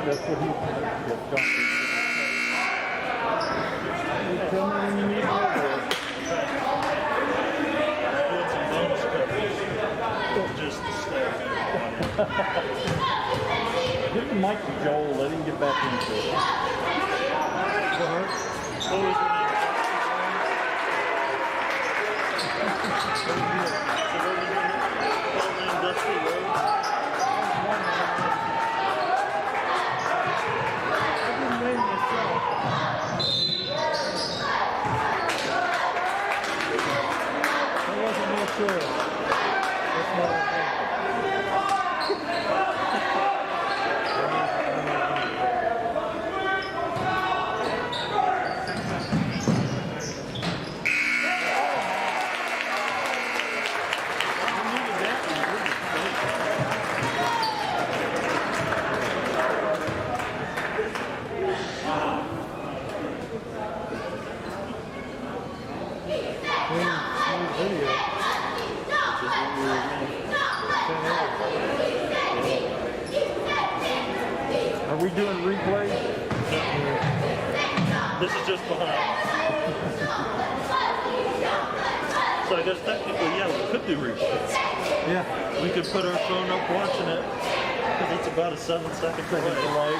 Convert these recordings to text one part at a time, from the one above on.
That's what he tell me when you need more. Put some bonus coverage. Just to stay. Give the mic to Joel, let him get back into it. Are we doing replays? This is just behind. So I guess technically, yeah, we could do replays. Yeah. We could put our phone up watching it because it's about a 7-second delay.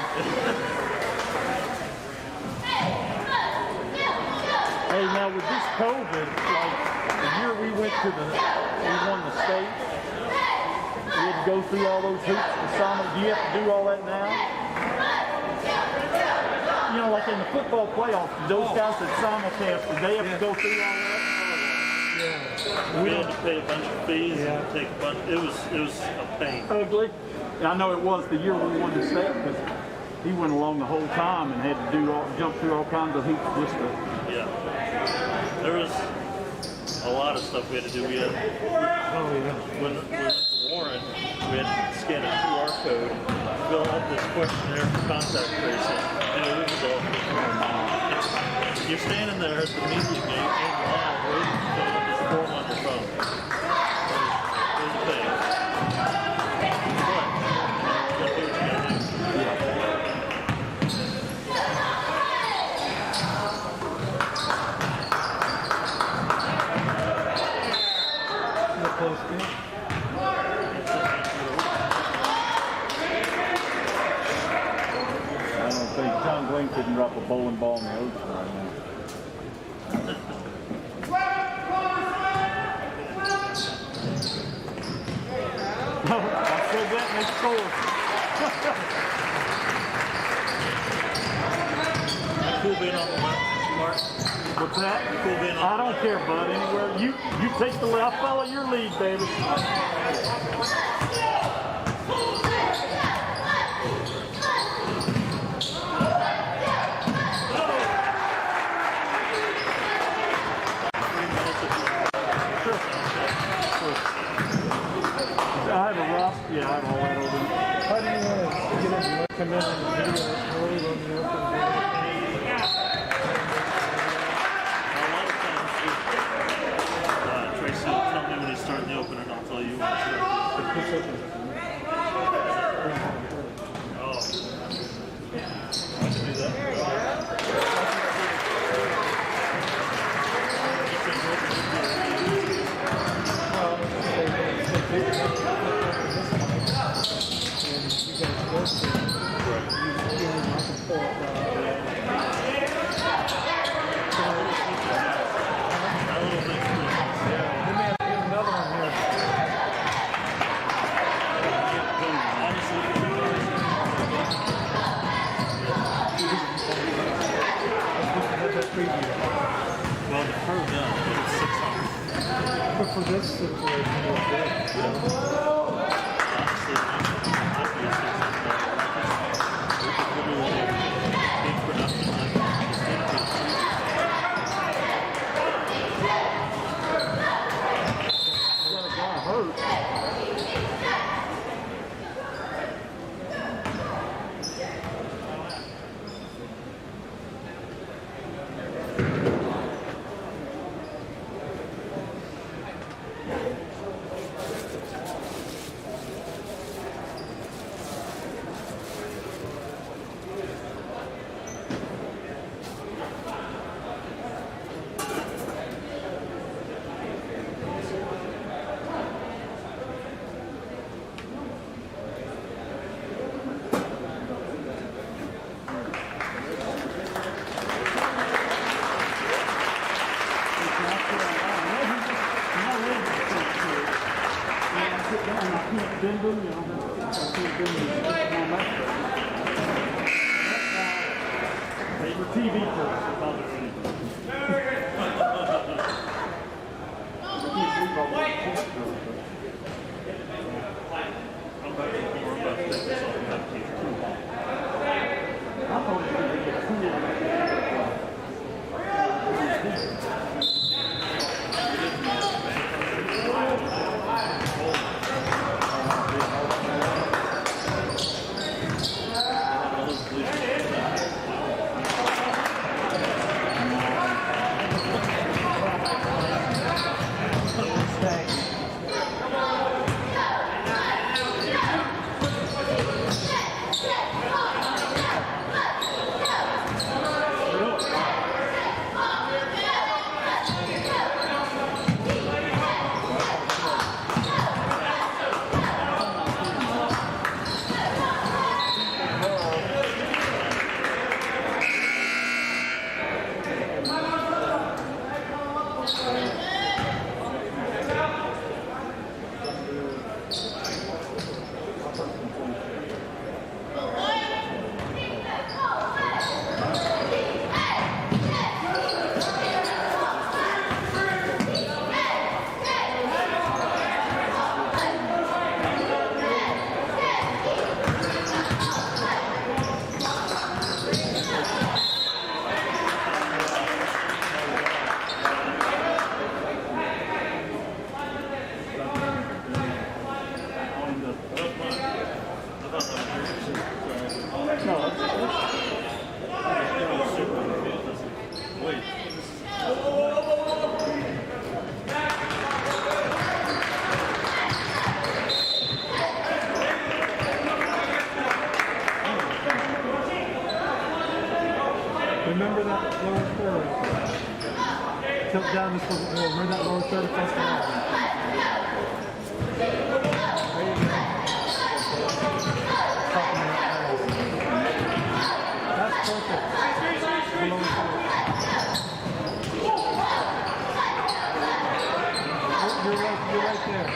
Hey, now with this COVID, like the year we won the state, we had to go through all those hoops for summer. Do you have to do all that now? You know, like in the football playoffs, those guys that simulcast, did they have to go through all that? Yeah. We had to pay a bunch of fees and take a bunch. It was a pain. Ugly. I know it was the year we won the state because he went along the whole time and had to jump through all kinds of hoops just to. Yeah. There was a lot of stuff we had to do. We had when we went to Warren, we had to scan a QR code, fill out this questionnaire for contact tracing. It was all. You're standing there at the media gate in line waiting to fill out this form on your phone. It was a pain. But that's what you gotta do. Close game. I don't think John Glenn couldn't drop a bowling ball in the ocean right now. I said that and they scored. Cool being on the left, Mark. What's that? Cool being on I don't care, bud. Anywhere you take the lead. I'll follow your lead, baby. I have a rough. Yeah, I have all that over. How do you want to get them to come in and video early on the open? Tracy will tell me when he's starting the open and I'll tell you when it's ready. Oh. I can do that. For this situation is good, you know? Bend them, you know, I can't bend them on that. For TV purposes, Remember that lower third? Tilt down just a little more. Remember that lower third across the line? There you go. That's perfect. The lower third. Oh, you're right there.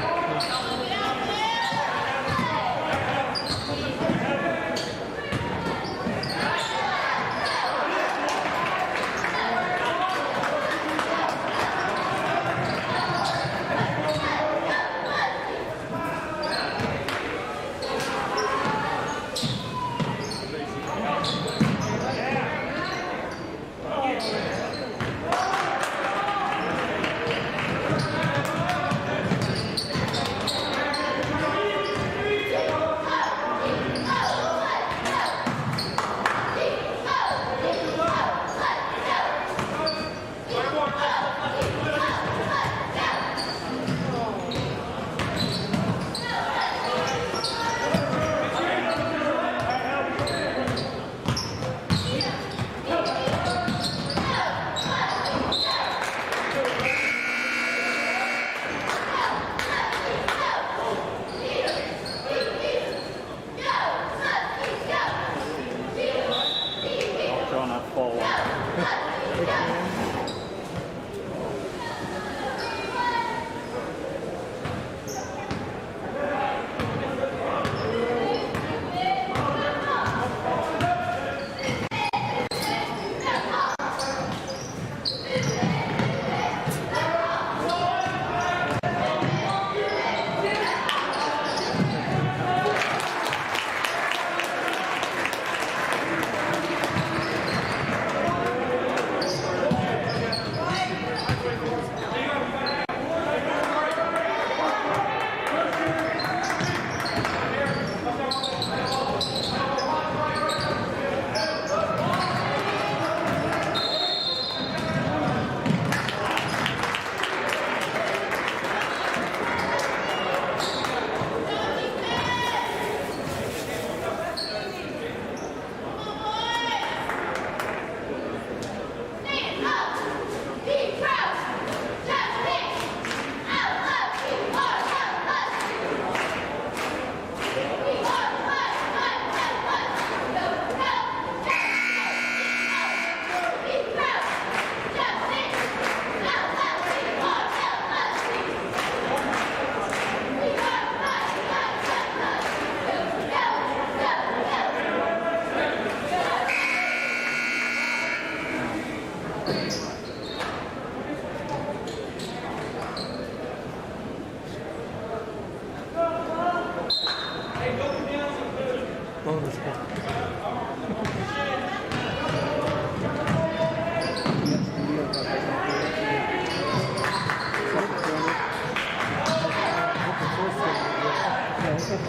Aaron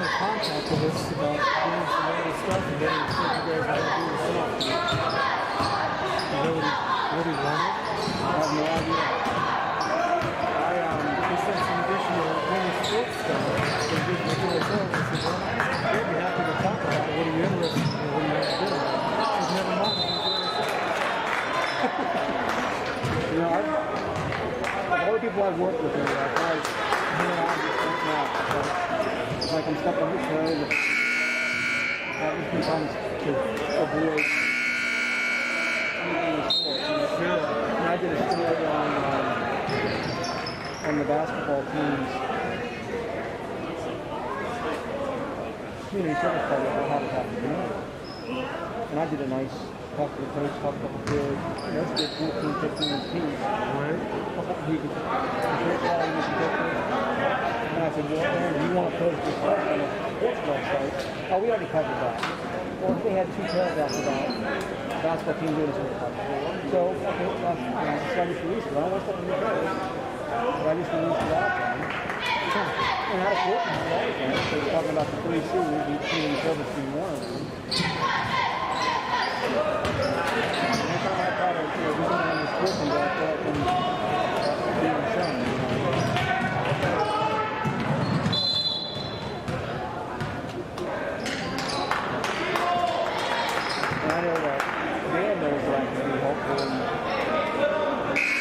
had contacted us about doing some other stuff and then he said you guys want to do the song. You know what he wanted? I have no idea. He sent some additional mini sports stuff. So we did the whole song. I said, well, I'd be happy to talk about it. What are you interested in? What do you want to do? He said, never mind. You know, all the people I've worked with, like, I just don't know. It's like I'm stuck on this road. That was sometimes to avoid anything in sports. And I did a story on the basketball teams. Community service part of how to have to do it. And I did a nice talk to the coach, talk about the kids. Let's get 14, 15 teams. Right? And I said, well, Aaron, do you want to post this stuff on a sports website? Oh, we already covered that. Or if they had 2 paragraphs about basketball team doing this, we covered. So, okay, so I just released it. I don't want stuff in the post. But I just released it out there. And how to work on it all again. So we're talking about the 3 C's, each community service being one of them. Every time I try to do something in the sports and go out there and being shown, you know. And I know that Dan knows that I can be helpful in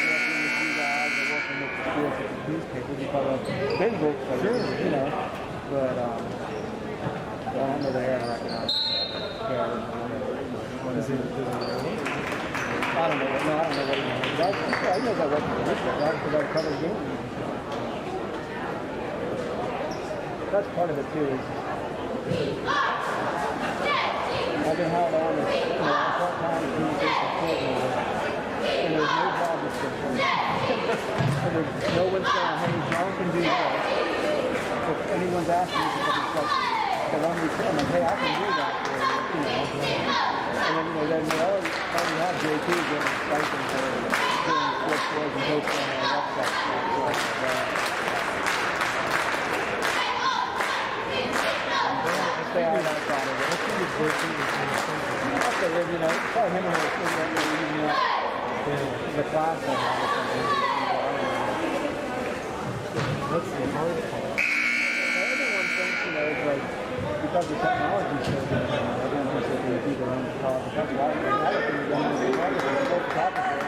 working with you guys or working with the schools with the newspapers. You probably have been books, like, you know. But I don't know that Aaron recognizes that. Is it, I don't know. No, I don't know what he knows. I know that wasn't the newspaper, right? Because I covered the game. That's part of it too. I've been hired on as a part-time communications coordinator, and there's no job description. And there's no one saying, hey, John can do this. If anyone's asking me, because it's like, the one we tell them, hey, I can do that for you, you know. And then, then they already have JP getting a stipend for doing sports boards and posting on our website. Stay out outside of it. Okay, then, probably him and her using the class and all or something. that's the hard part. Everyone thinks, it's like, because the technology is so good, everyone thinks they can do their own cause. That's why another thing is going to be hard to go to top of it.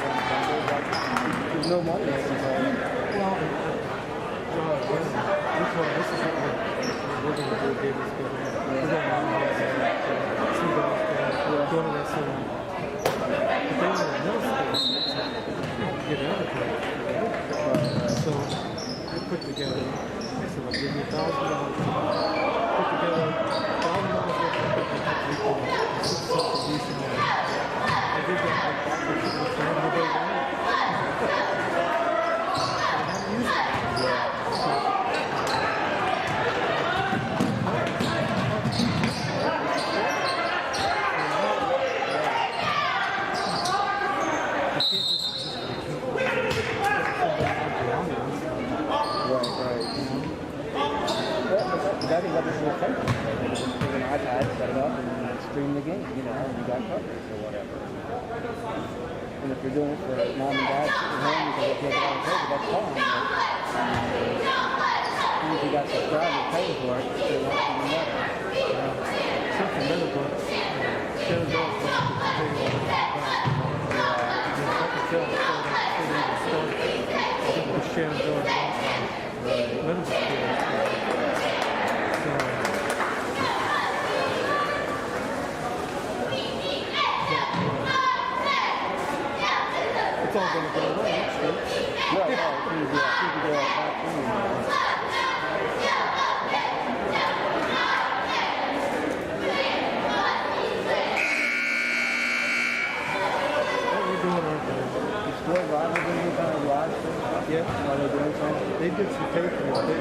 There's no money in it. Well, we told this is what we're going to do. We're going to see those go to that center. But they were in middle school, get out of here. So I put together, I said, I'll give you $1,000. Put together $1,000 worth of decent. I did that like backwards. It was down the way down. I haven't used it. I think that this is a coverage. Just take an iPad, set it up, and stream the game, and you got coverage or whatever. And if you're doing it for mom and dad sitting home because they can't get out of COVID, that's fine. But if you got subscribers paying for it, they want to be better. Something better, but Sharon Dawes wants to pay all the I can tell what Sharon Dawes wants middle school. It's all going to go away next week. Right, it's easy to go back in. What are we doing on that? You still live? Are they doing any kind of live thing? Yeah. Are they doing something? They did some taping. They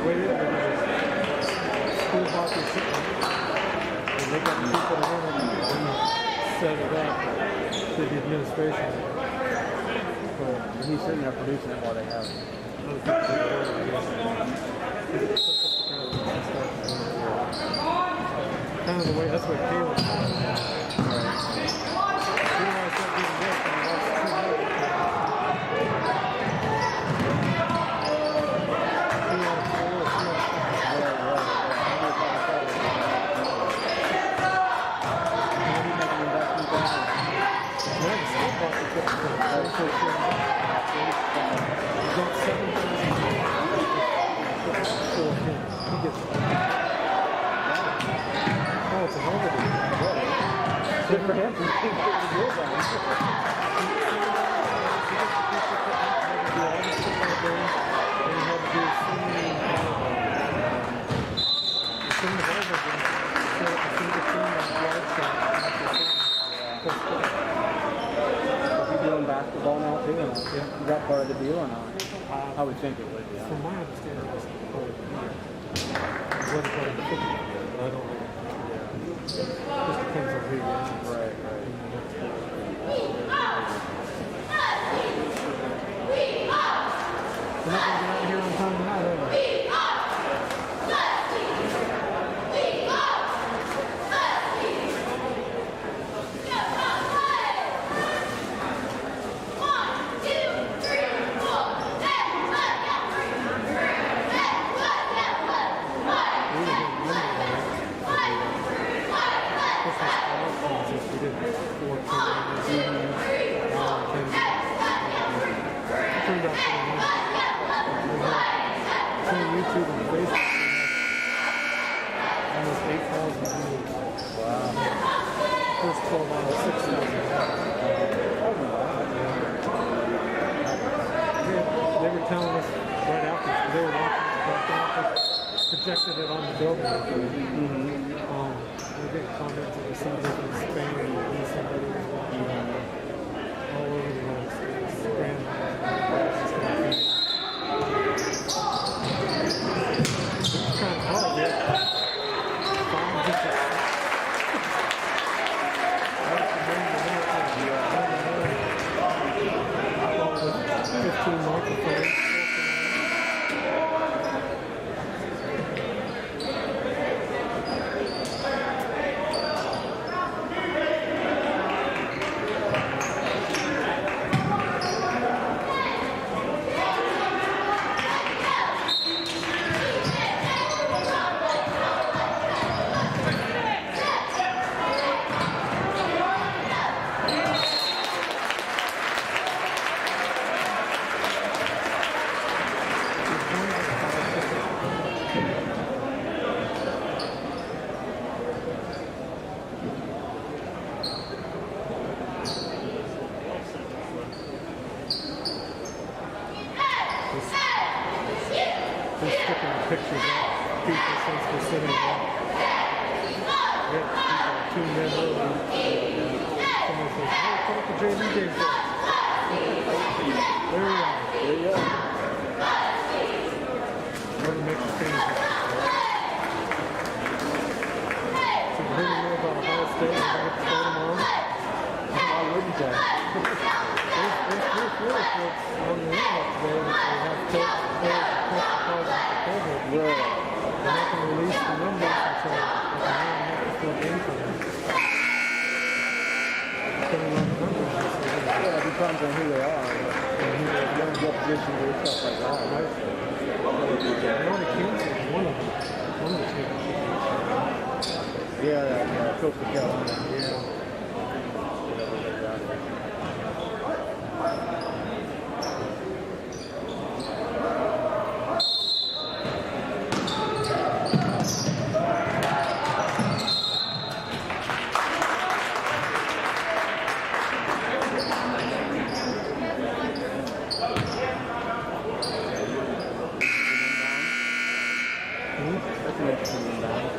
they got the people that run it and set it up to the administration. And he's sitting there producing it while they have it. Other people take it over, I guess. It's such a procurement and stuff. Kind of the way, that's what Caleb did. He realized that didn't work and he lost 2 million. Good for him. He's getting the deal done. Is he doing basketball now too? Is that part of the deal or not? I would think it would, yeah. From my understanding, it's part of the deal. It wasn't part of the football deal, but I don't know. Just depends on who you ask. Right. We're not going to get out of here on time tonight, are we? YouTube and Facebook, almost 8,000 views. Wow. First 12 hours, 6,000. They were telling us right after, they were watching it back after, projected it on the billboard. We're getting comments that somebody from Spain and somebody was watching all over the United States. Pictures of people since the city. Yeah, people tuned in early. Someone says, hey, put up the JV game for us. There we are. There you go. Never make the change. So you heard me about Ohio State and about to play tomorrow? Why wouldn't you? There's 3 or 4 reports on the internet today that they have players COVID. Right. They're not going to release the numbers until like an hour and a half before game time. Yeah, it depends on who they are and who they're in, what position they're in, stuff like that. Right? They already canceled one of them. One of the teams. Yeah, Coach Carolina. Yeah. That's an interesting inbound.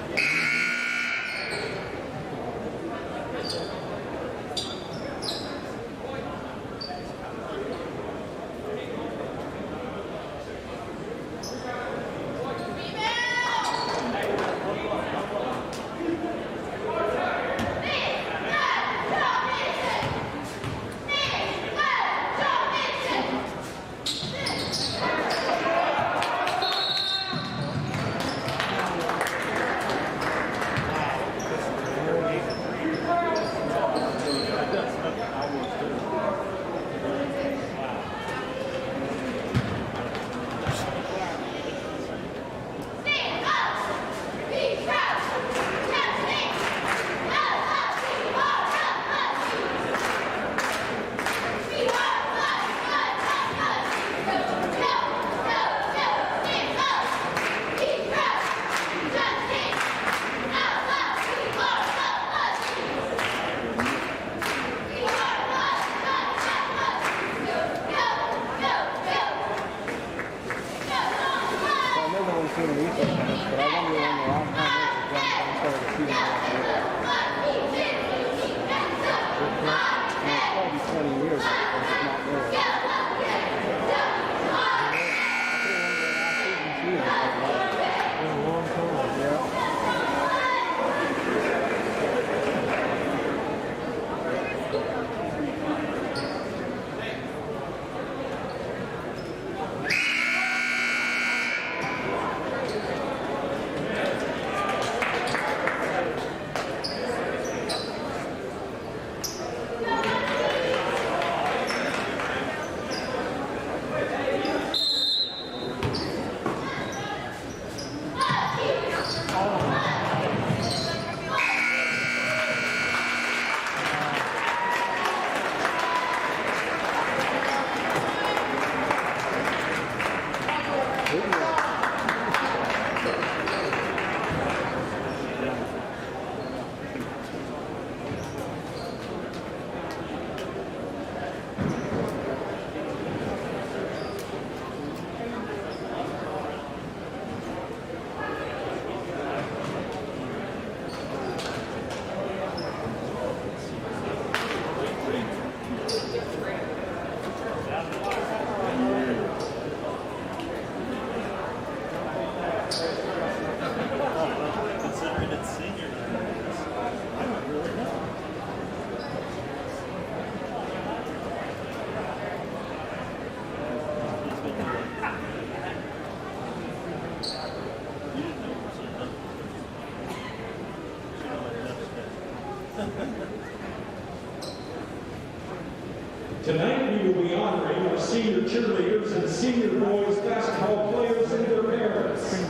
Tonight we will be honoring our senior cheerleaders and senior boys basketball players and their parents.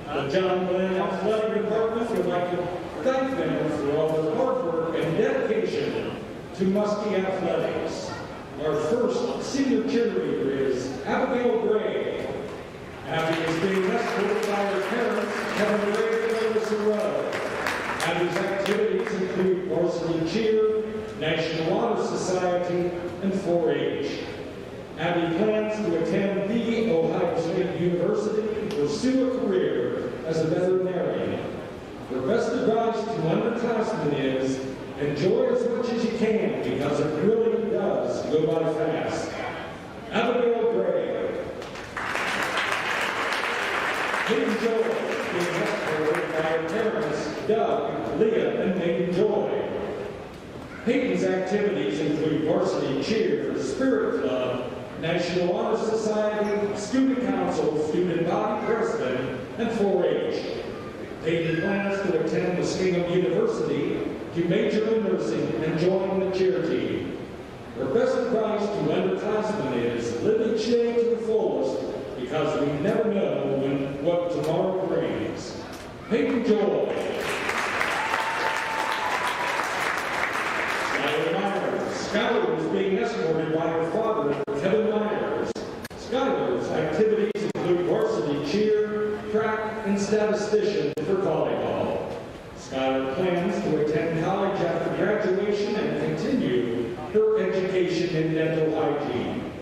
The John Glenn Athletic Department would like to thank them for all their hard work and dedication to Muskie Athletics. Our first senior cheerleader is Abigail Gray. Abby is being escorted by her parents, Kevin Gray and Melissa Rowe. Abby's activities include varsity cheer, National Honor Society, and 4-H. Abby plans to attend the Ohio State University and pursue a career as a veterinarian. Her best advice to underclassmen is enjoy as much as you can because it really does go by fast. Abigail Gray. Hayden Joy being escorted by her parents, Doug, Leah, and Hayden Joy. Hayden's activities include varsity cheer, spirit club, National Honor Society, student council, student body president, and 4-H. Hayden plans to attend Muskingum University to major in nursing and join the cheer team. Her best advice to underclassmen is live each day to the fullest because we never know what tomorrow brings. Hayden Joy. Skylar is being escorted by her father, Kevin Myers. Skylar's activities include varsity cheer, track, and statistician for volleyball. Skylar plans to attend college after graduation and continue her education in dental hygiene.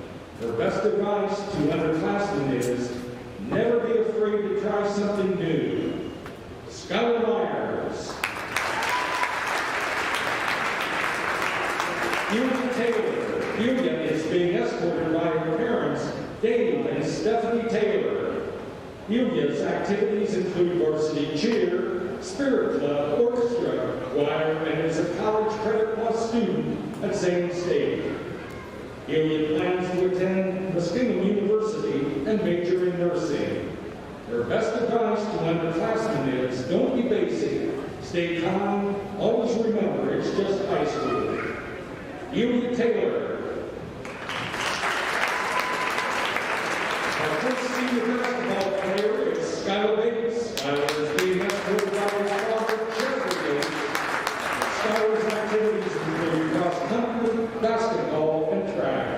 Her best advice to underclassmen is never be afraid to try something new. Skylar Myers. Julia Taylor. Julia is being escorted by her parents, Dave and Stephanie Taylor. Julia's activities include varsity cheer, spirit club, orchestra, choir, and is a college credit plus student at Zane State. Julia plans to attend Muskingum University and major in nursing. Her best advice to underclassmen is don't be basic, stay calm, always remember it's just high school. Julia Taylor. Our first senior basketball player is Skylar Bates. Skylar is being escorted by his father, Jeffrey Bates. Skylar's activities include cross country, basketball, and track.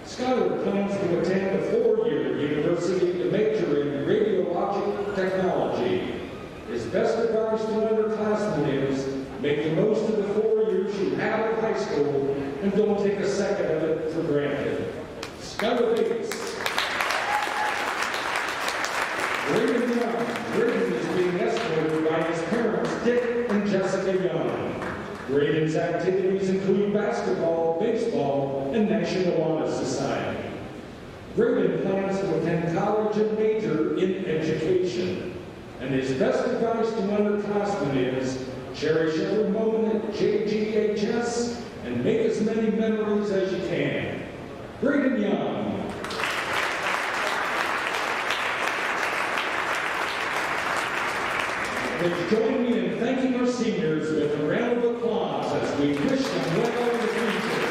Skylar plans to attend a 4-year university to major in radiologic technology. His best advice to underclassmen is make the most of the 4 years you have in high school and don't take a second of it for granted. Skylar Bates. Braden Young. Braden is being escorted by his parents, Dick and Jessica Young. Braden's activities include basketball, baseball, and National Honor Society. Braden plans to attend college and major in education. And his best advice to underclassmen is cherish every moment at JGHS and make as many memories as you can. Braden Young. Please join me in thanking our seniors with a round of applause as we wish them well in the future.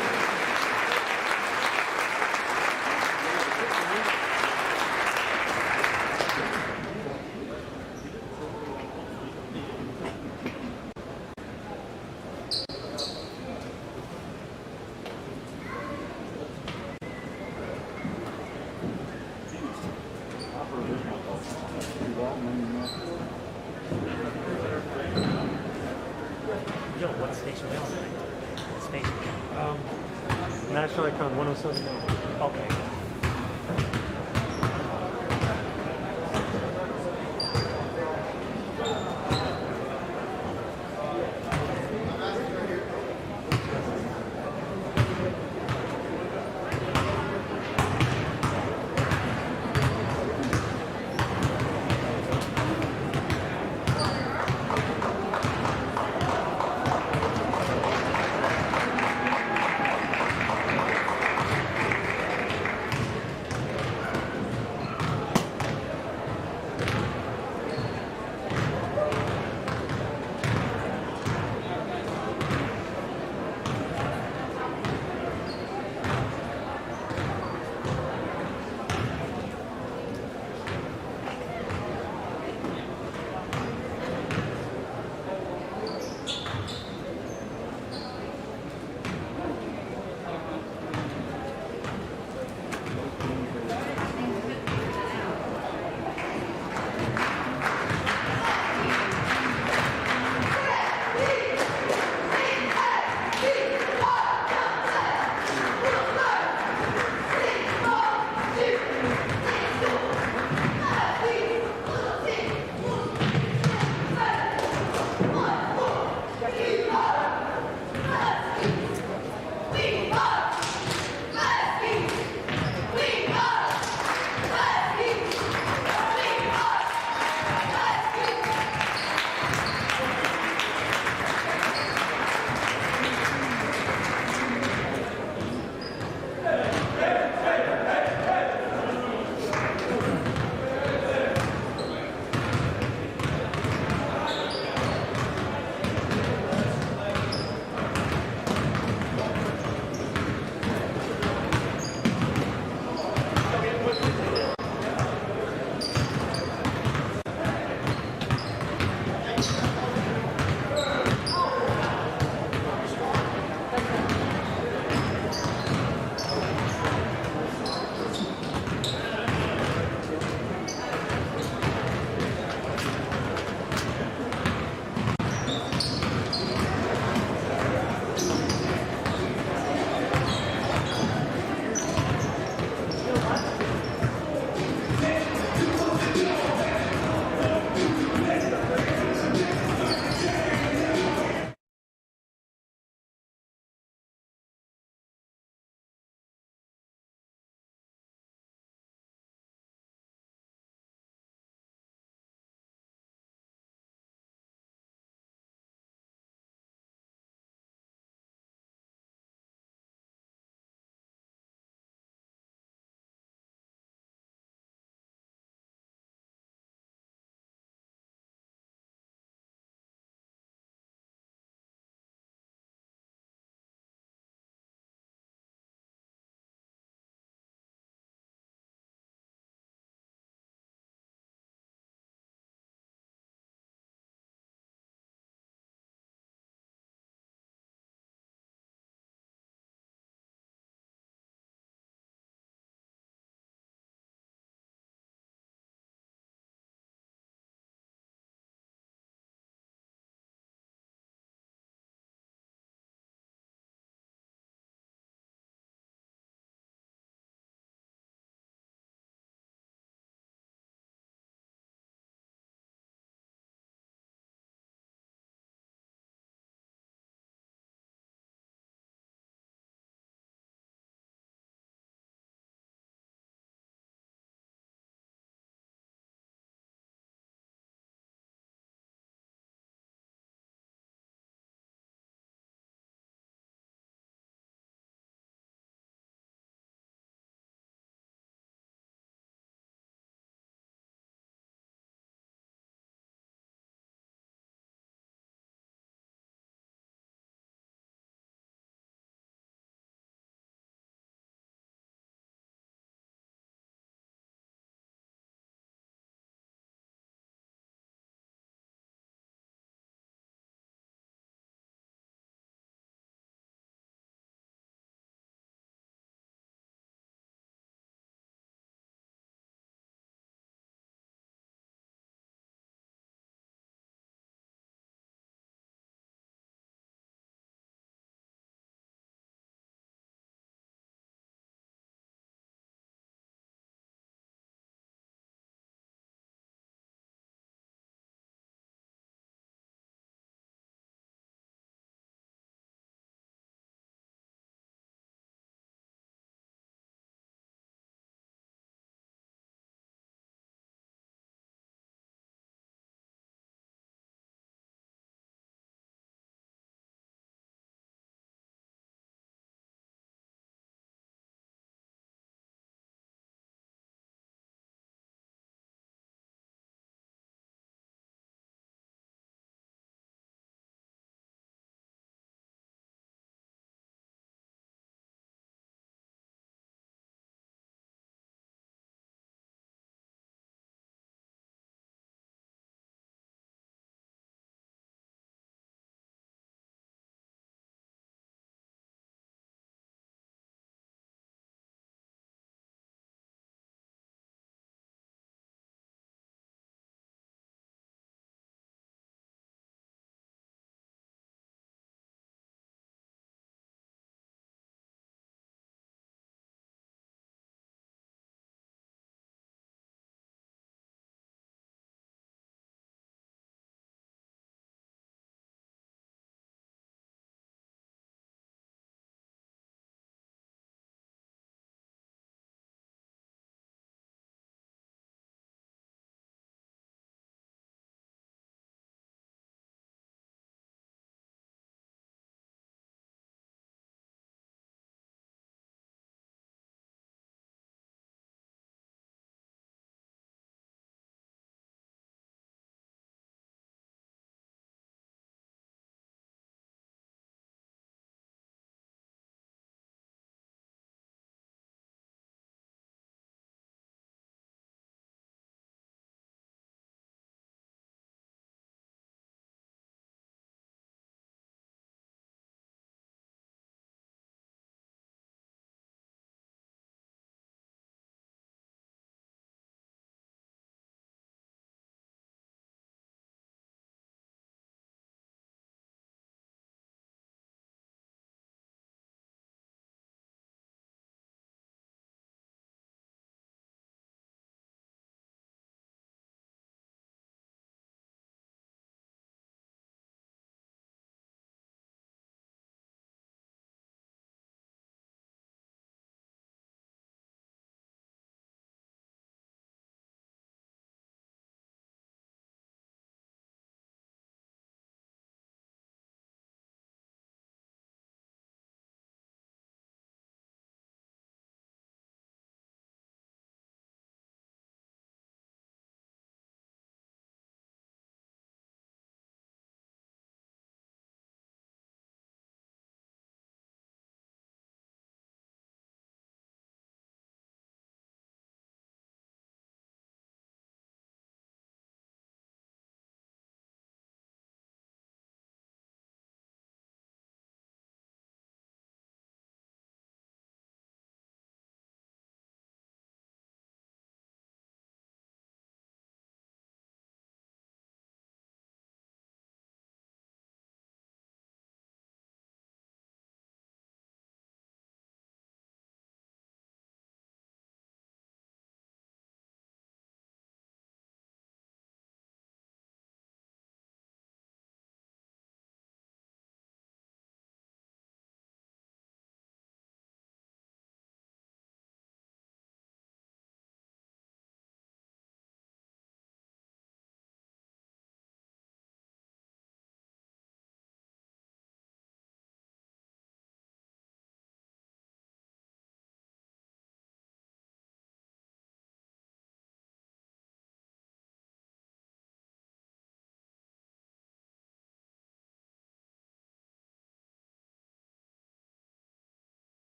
Yo, what station are we on? What station? National Icon 107. Okay.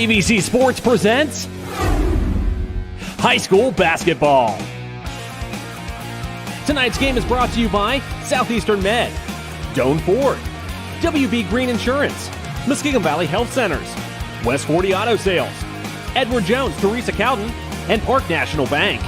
ABC Sports presents high school basketball. Tonight's game is brought to you by Southeastern Med, Doan Ford, WB Green Insurance, Muskingum Valley Health Centers, West 40 Auto Sales, Edward Jones, Teresa Cowden, and Park National Bank.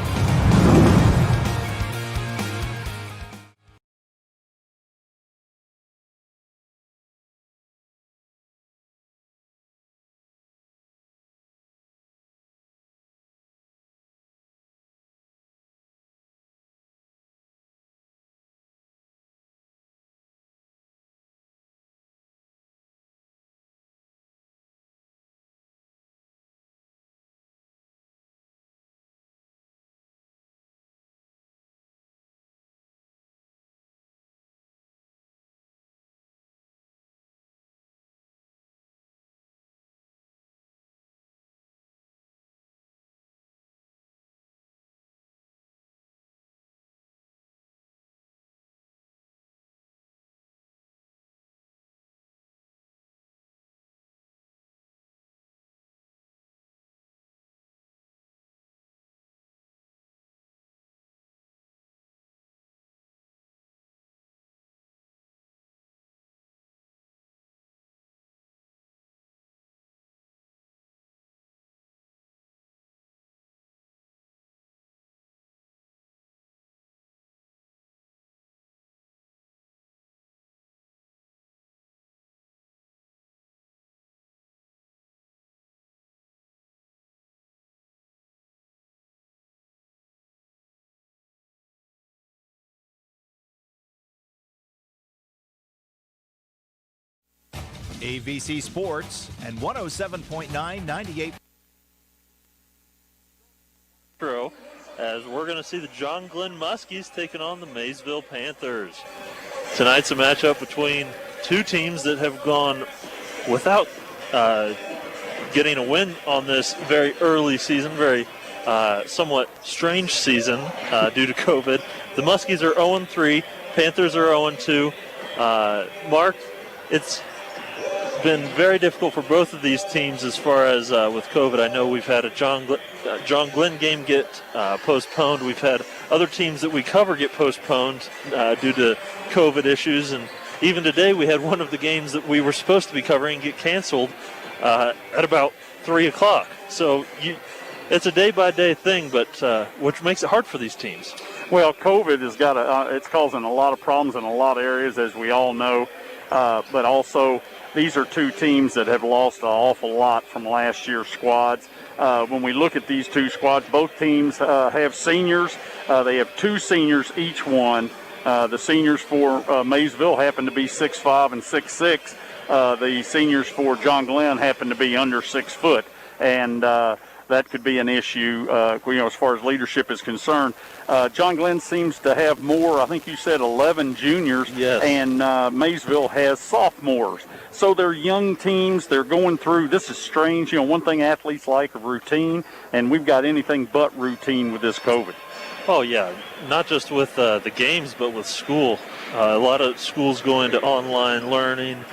ABC Sports and 107.9, 98. As we're going to see the John Glenn Muskies taking on the Maysville Panthers. Tonight's a matchup between two teams that have gone without getting a win on this very early season, very somewhat strange season due to COVID. The Muskies are 0-3, Panthers are 0-2. Mark, it's been very difficult for both of these teams as far as with COVID. I know we've had a John Glenn game get postponed. We've had other teams that we cover get postponed due to COVID issues. And even today we had one of the games that we were supposed to be covering get canceled at about 3 o'clock. So it's a day-by-day thing, but which makes it hard for these teams. Well, COVID has got it's causing a lot of problems in a lot of areas, as we all know. But also, these are two teams that have lost an awful lot from last year's squads. When we look at these two squads, both teams have seniors. They have two seniors each one. The seniors for Maysville happen to be 6'5" and 6'6". The seniors for John Glenn happen to be under 6 foot. And that could be an issue, as far as leadership is concerned. John Glenn seems to have more, I think you said 11 juniors, yes. And Maysville has sophomores. So they're young teams. They're going through, this is strange. One thing athletes like a routine, and we've got anything but routine with this COVID. Oh, yeah, not just with the games, but with school. A lot of schools going to online learning,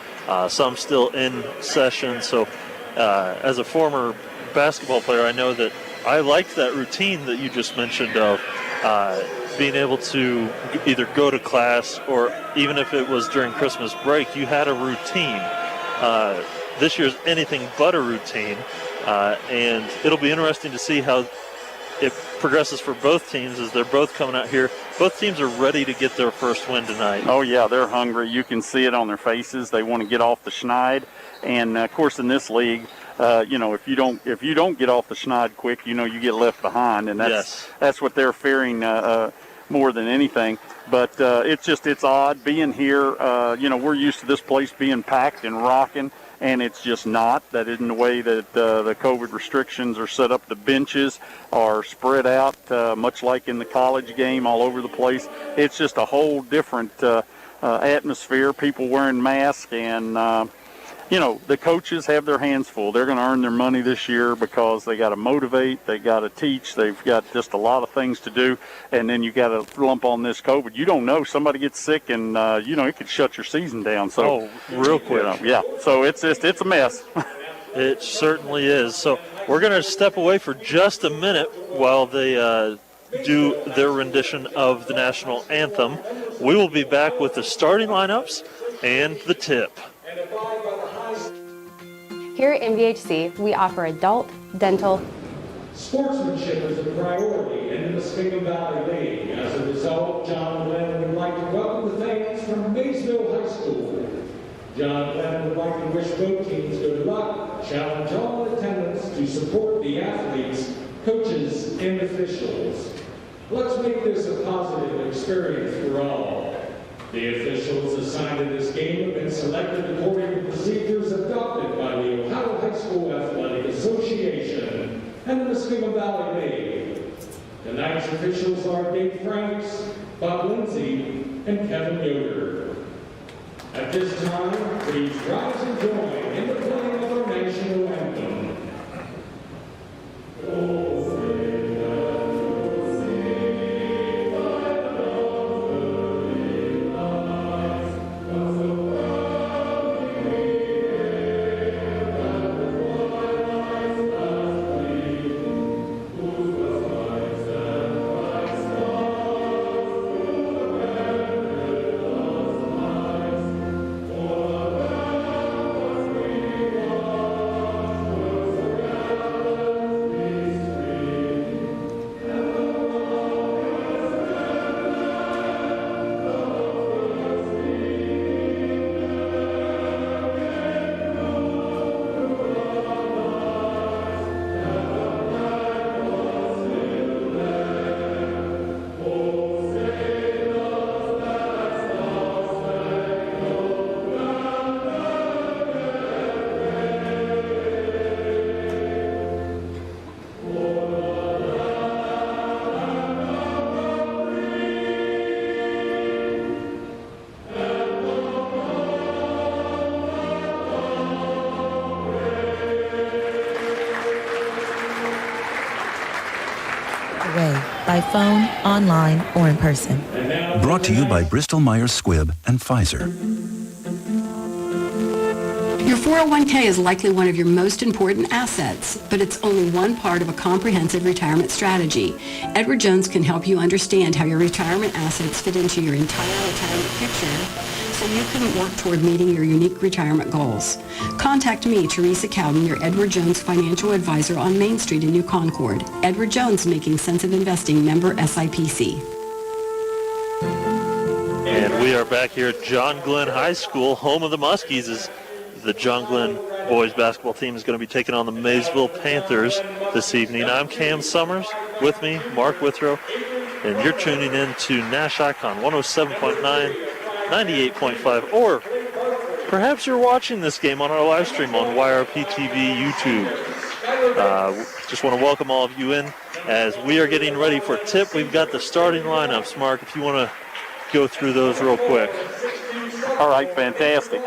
some still in session. So as a former basketball player, I know that I liked that routine that you just mentioned of being able to either go to class or even if it was during Christmas break, you had a routine. This year's anything but a routine, and it'll be interesting to see how it progresses for both teams as they're both coming out here. Both teams are ready to get their first win tonight. Oh, yeah, they're hungry. You can see it on their faces. They want to get off the schneid. And, of course, in this league, if you don't get off the schneid quick, you get left behind. And that's what they're fearing more than anything. But it's odd being here. We're used to this place being packed and rocking. And it's just not. That isn't the way that the COVID restrictions are set up. The benches are spread out, much like in the college game, all over the place. It's just a whole different atmosphere, people wearing masks, and the coaches have their hands full. They're going to earn their money this year because they got to motivate, they got to teach, they've got just a lot of things to do, and then you got to lump on this COVID. You don't know, somebody gets sick, and it could shut your season down. So real quick. So it's a mess. It certainly is. So we're going to step away for just a minute while they do their rendition of the national anthem. We will be back with the starting lineups and the tip. Here at MVHC, we offer adult, dental. Sportsmanship is a priority in the Muskingum Valley League. As a result, John Glenn would like to welcome the fans from Maysville High School. John Glenn would like to wish both teams good luck, challenge all attendants to support the athletes, coaches, and officials. Let's make this a positive experience for all. The officials assigned to this game have been selected according to procedures adopted by the Ohio High School Athletic Association and the Muskingum Valley League. Tonight's officials are Dave Franks, Bob Lindsay, and Kevin Yoder. At this time, please rise and join in the playing of our national anthem. By phone, online, or in person. Brought to you by Bristol Myers Squibb and Pfizer. Your 401k is likely one of your most important assets, but it's only one part of a comprehensive retirement strategy. Edward Jones can help you understand how your retirement assets fit into your entire retirement picture so you can work toward meeting your unique retirement goals. Contact me, Teresa Cowden, your Edward Jones financial advisor on Main Street in New Concord. Edward Jones, Making Sense of Investing, member SIPC. And we are back here at John Glenn High School, home of the Muskies, as the John Glenn boys basketball team is going to be taking on the Maysville Panthers this evening. I'm Cam Summers, with me, Mark Withrow, and you're tuning in to Nash Icon 107.9, 98.5, or perhaps you're watching this game on our live stream on YRP TV YouTube. Just want to welcome all of you in as we are getting ready for tip. We've got the starting lineups. Mark, if you want to go through those real quick. All right, fantastic.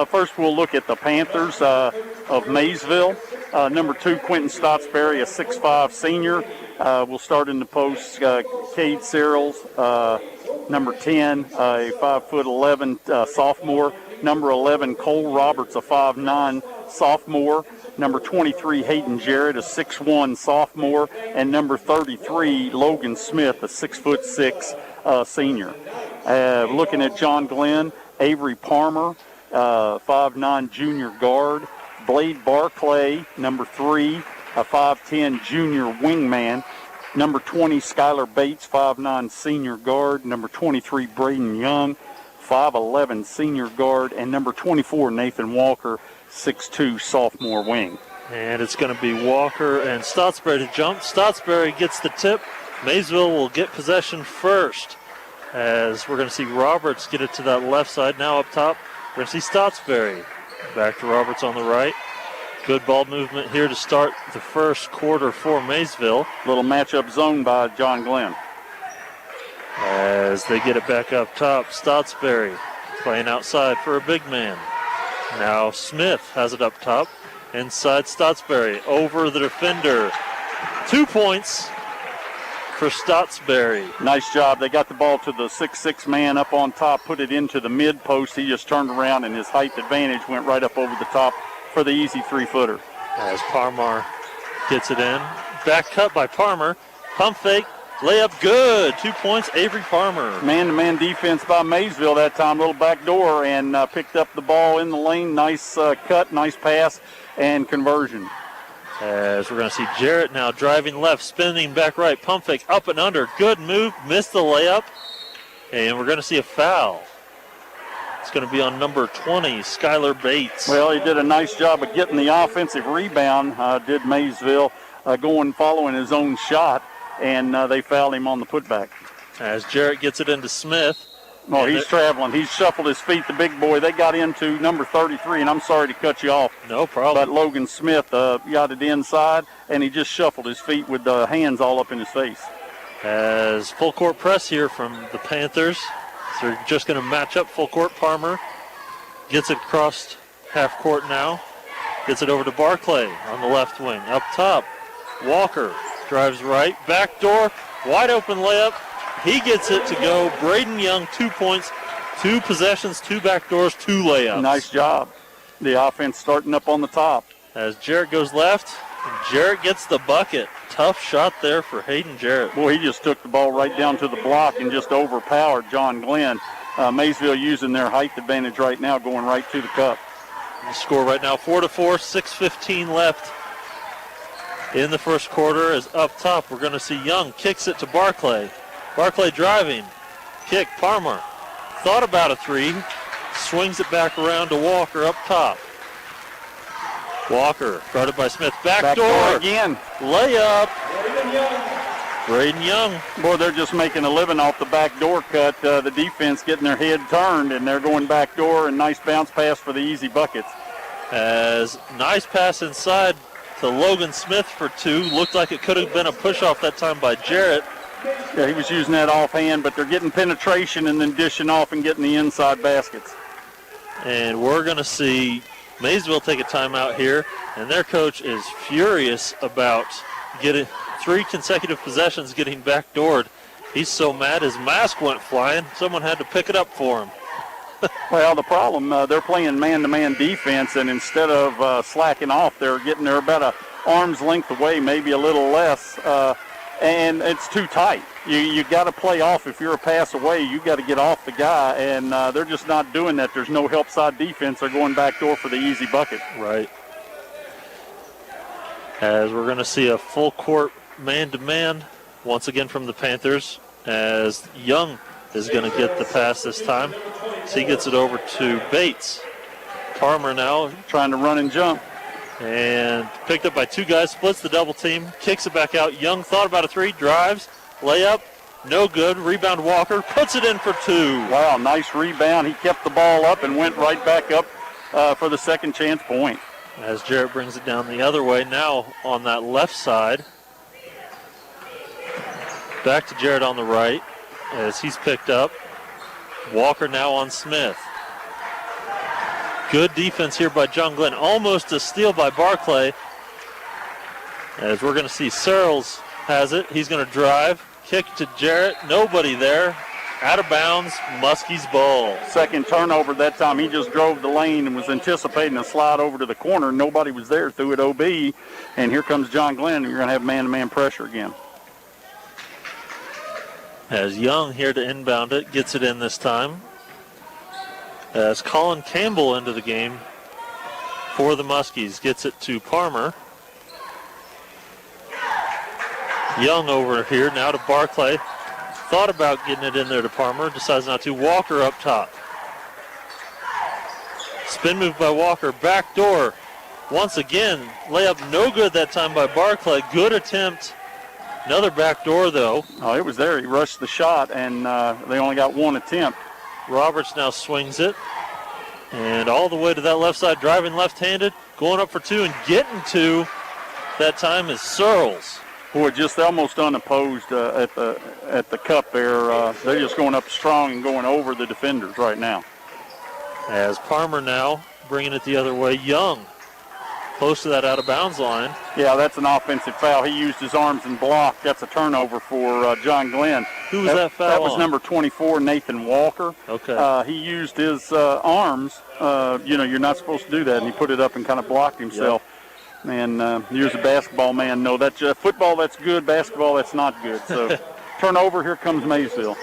First, we'll look at the Panthers of Maysville. Number 2, Quentin Stottsbury, a 6'5 senior. We'll start in the post. Cade Searles, number 10, a 5'11" sophomore. Number 11, Cole Roberts, a 5'9" sophomore. Number 23, Hayden Jarrett, a 6'1" sophomore. And number 33, Logan Smith, a 6'6" senior. Looking at John Glenn, Avery Palmer, 5'9" junior guard. Blade Barclay, number 3, a 5'10" junior wingman. Number 20, Skylar Bates, 5'9" senior guard. Number 23, Braden Young, 5'11" senior guard. And number 24, Nathan Walker, 6'2" sophomore wing. And it's going to be Walker and Stottsbury to jump. Stottsbury gets the tip. Maysville will get possession first, as we're going to see Roberts get it to that left side. Now up top, we're going to see Stottsbury. Back to Roberts on the right. Good ball movement here to start the first quarter for Maysville. Little matchup zone by John Glenn. As they get it back up top, Stottsbury playing outside for a big man. Now Smith has it up top. Inside Stottsbury, over the defender. 2 points for Stottsbury. Nice job. They got the ball to the 6'6" man up on top, put it into the mid post. He just turned around and his height advantage went right up over the top for the easy 3-footer. As Parmar gets it in. Back cut by Parmar. Pump fake. Layup good. 2 points, Avery Parmar. Man-to-man defense by Maysville that time. Little back door and picked up the ball in the lane. Nice cut, nice pass, and conversion. As we're going to see Jarrett now driving left, spinning back right. Pump fake up and under. Good move. Missed the layup. And we're going to see a foul. It's going to be on number 20, Skylar Bates. Well, he did a nice job of getting the offensive rebound, did Maysville, following his own shot, and they fouled him on the putback. As Jarrett gets it into Smith. Oh, he's traveling. He's shuffled his feet, the big boy. They got into number 33, and I'm sorry to cut you off. No problem. But Logan Smith got it inside, and he just shuffled his feet with the hands all up in his face. As full court press here from the Panthers. So they're just going to match up full court. Parmar gets it across half court now. Gets it over to Barclay on the left wing. Up top, Walker drives right. Back door, wide open layup. He gets it to go. Braden Young, 2 points, 2 possessions, 2 back doors, 2 layups. Nice job. The offense starting up on the top. As Jarrett goes left, Jarrett gets the bucket. Tough shot there for Hayden Jarrett. Boy, he just took the ball right down to the block and just overpowered John Glenn. Maysville using their height advantage right now, going right to the cup. The score right now, 4-4, 6:15 left in the first quarter. As up top, we're going to see Young kicks it to Barclay. Barclay driving. Kick, Parmar. Thought about a three. Swings it back around to Walker up top. Walker, guarded by Smith. Back door again. Layup. Braden Young. Boy, they're just making a living off the back door cut. The defense getting their head turned, and they're going back door, and nice bounce pass for the easy buckets. As nice pass inside to Logan Smith for 2. Looked like it could have been a push-off that time by Jarrett. Yeah, he was using that offhand, but they're getting penetration and then dishing off and getting the inside baskets. And we're going to see Maysville take a timeout here, and their coach is furious about getting 3 consecutive possessions getting backdoored. He's so mad his mask went flying. Someone had to pick it up for him. Well, the problem, they're playing man-to-man defense, and instead of slacking off, they're getting there about an arm's length away, maybe a little less, and it's too tight. You got to play off. If you're a pass away, you got to get off the guy, and they're just not doing that. There's no help side defense. They're going back door for the easy bucket. Right. As we're going to see a full court man-to-man once again from the Panthers, as Young is going to get the pass this time. So he gets it over to Bates. Parmar now trying to run and jump. And picked up by 2 guys, splits the double team, kicks it back out. Young thought about a 3, drives, layup, no good. Rebound Walker, puts it in for 2. Wow, nice rebound. He kept the ball up and went right back up for the second chance point. As Jarrett brings it down the other way, now on that left side. Back to Jarrett on the right as he's picked up. Walker now on Smith. Good defense here by John Glenn. Almost a steal by Barclay. As we're going to see Searles has it. He's going to drive. Kick to Jarrett. Nobody there. Out of bounds. Muskie's ball. Second turnover that time. He just drove the lane and was anticipating a slide over to the corner. Nobody was there. Threw it OB. And here comes John Glenn. You're going to have man-to-man pressure again. As Young here to inbound it. Gets it in this time. As Colin Campbell into the game for the Muskies. Gets it to Parmar. Young over here now to Barclay. Thought about getting it in there to Parmar. Decides not to. Walker up top. Spin move by Walker. Back door. Once again, layup no good that time by Barclay. Good attempt. Another back door though. Oh, it was there. He rushed the shot and they only got 1 attempt. Roberts now swings it. And all the way to that left side, driving left-handed, going up for 2 and getting 2. That time is Searles. Boy, just almost unopposed at the cup there. They're just going up strong and going over the defenders right now. As Parmar now bringing it the other way. Young close to that out-of-bounds line. Yeah, that's an offensive foul. He used his arms and blocked. That's a turnover for John Glenn. Who was that foul That was on? number 24, Nathan Walker. Okay. He used his arms. You're not supposed to do that, and he put it up and kind of blocked himself. And you as a basketball man know that football, that's good. Basketball, that's not good. So turnover, here comes Maysville.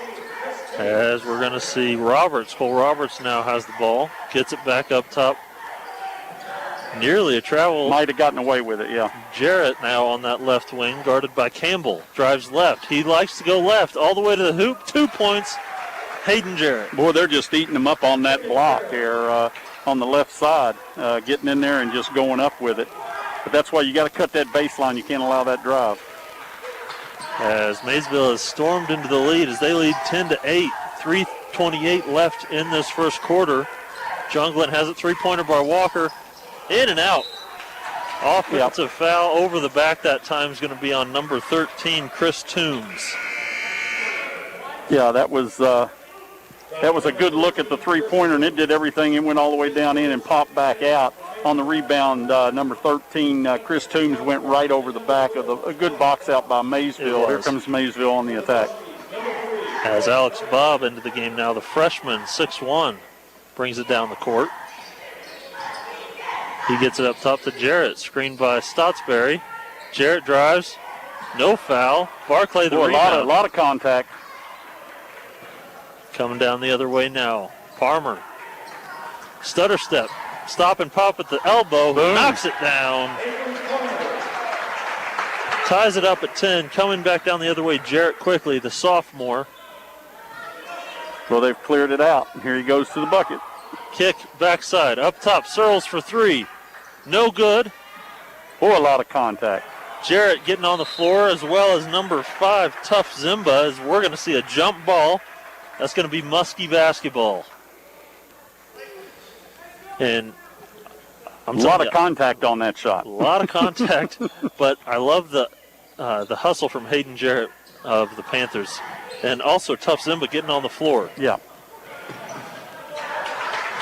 As we're going to see Roberts. Cole Roberts now has the ball. Gets it back up top. Nearly a travel. Might have gotten away with it, yeah. Jarrett now on that left wing, guarded by Campbell. Drives left. He likes to go left all the way to the hoop. 2 points. Hayden Jarrett. Boy, they're just eating them up on that block here on the left side, getting in there and just going up with it. But that's why you got to cut that baseline. You can't allow that drive. As Maysville has stormed into the lead as they lead 10-8. 3:28 left in this first quarter. John Glenn has it. Three-pointer by Walker. In and out. Offensive foul over the back that time is going to be on number 13, Chris Toombs. Yeah, that was a good look at the three-pointer, and it did everything. It went all the way down in and popped back out. On the rebound, number 13, Chris Toombs went right over the back of a good box out by Maysville. Here comes Maysville on the attack. As Alex Bobb into the game now, the freshman, 6'1", brings it down the court. He gets it up top to Jarrett, screened by Stotsberry. Jarrett drives, no foul. Barclay the rebound. A lot of contact. Coming down the other way now. Farmer. Stutter step. Stop and pop at the elbow. Boom. Knocks it down. Ties it up at 10. Coming back down the other way, Jarrett Quickly, the sophomore. Well, they've cleared it out. And here he goes to the bucket. Kick backside. Up top. Searles for three. No good. Or a lot of contact. Jarrett getting on the floor, as well as number 5, Tough Zimba, as we're going to see a jump ball. That's going to be Muskie basketball. And a lot of contact on that shot. A lot of contact, but I love the hustle from Hayden Jarrett of the Panthers. And also Tough Zimba getting on the floor. Yeah.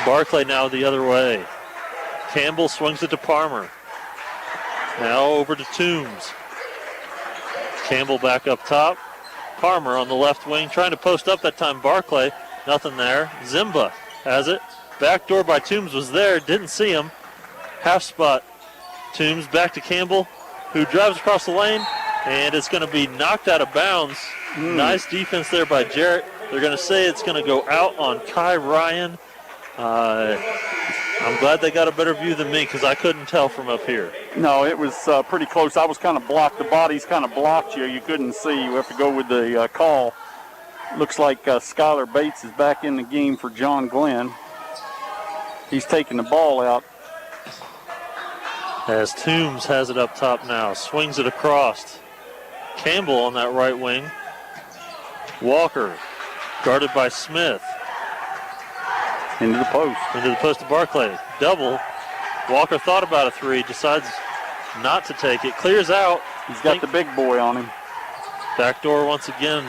Barclay now the other way. Campbell swings it to Palmer. Now over to Toombs. Campbell back up top. Palmer on the left wing trying to post up that time. Barclay, nothing there. Zimba has it. Backdoor by Toombs was there. Didn't see him. Half spot. Toombs back to Campbell, who drives across the lane, and it's going to be knocked out of bounds. Nice defense there by Jarrett. They're going to say it's going to go out on Kai Ryan. I'm glad they got a better view than me because I couldn't tell from up here. No, it was pretty close. I was kind of blocked. The bodies kind of blocked you. You couldn't see. You have to go with the call. Looks like Skylar Bates is back in the game for John Glenn. He's taking the ball out. As Toombs has it up top now. Swings it across. Campbell on that right wing. Walker guarded by Smith. Into the post. Into the post to Barclay. Double. Walker thought about a three. Decides not to take it. Clears out. He's got the big boy on him. Backdoor once again.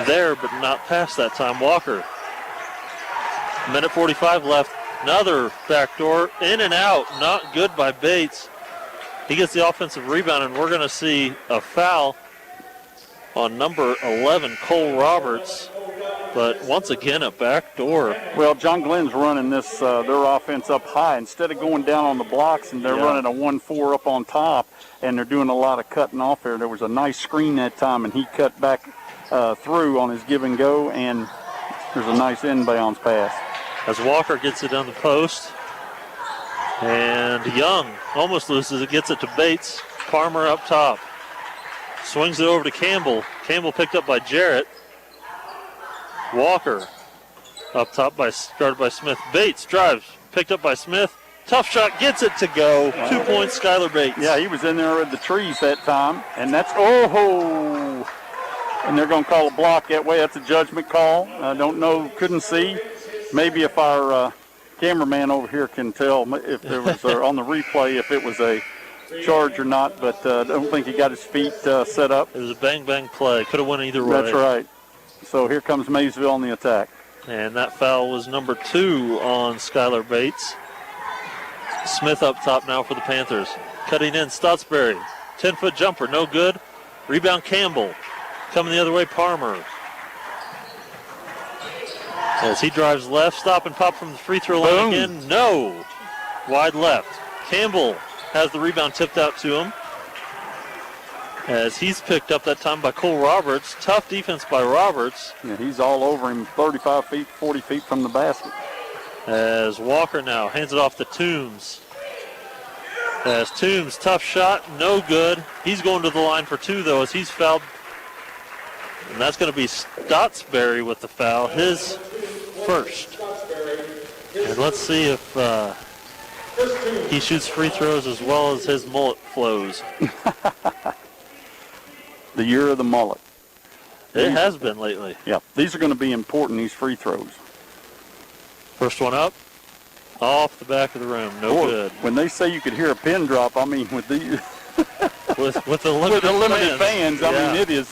There, but not past that time. Walker. Minute 45 left. Another backdoor. In and out. Not good by Bates. He gets the offensive rebound, and we're going to see a foul on number 11, Cole Roberts. But once again, a backdoor. Well, John Glenn's running this their offense up high. Instead of going down on the blocks, and they're running a 1-4 up on top, and they're doing a lot of cutting off there. There was a nice screen that time, and he cut back through on his give and go, and there's a nice inbounds pass. As Walker gets it on the post, and Young almost loses it, gets it to Bates. Palmer up top. Swings it over to Campbell. Campbell picked up by Jarrett. Walker up top guarded by Smith. Bates drives, picked up by Smith. Tough shot, gets it to go. 2 points, Skylar Bates. Yeah, he was in there with the trees that time, and that's, oh! And they're going to call a block that way. That's a judgment call. I don't know, couldn't see. Maybe if our cameraman over here can tell if there was, on the replay, if it was a charge or not, but I don't think he got his feet set up. It was a bang-bang play. Could have went either way. That's right. So here comes Maysville on the attack. And that foul was number 2 on Skylar Bates. Smith up top now for the Panthers. Cutting in, Stotsberry. 10-foot jumper, no good. Rebound, Campbell. Coming the other way, Palmer. As he drives left, stop and pop from the free throw line again. No. Wide left. Campbell has the rebound tipped out to him. As he's picked up that time by Cole Roberts. Tough defense by Roberts. Yeah, he's all over him 35 feet, 40 feet from the basket. As Walker now hands it off to Toombs. As Toombs, tough shot, no good. He's going to the line for 2, though, as he's fouled. And that's going to be Stotsberry with the foul, his first. And let's see if he shoots free throws as well as his mullet flows. The year of the mullet. It has been lately. Yeah, these are going to be important, these free throws. First one up, off the back of the rim, no good. When they say you could hear a pin drop, I mean with the with the limited fans, I mean it is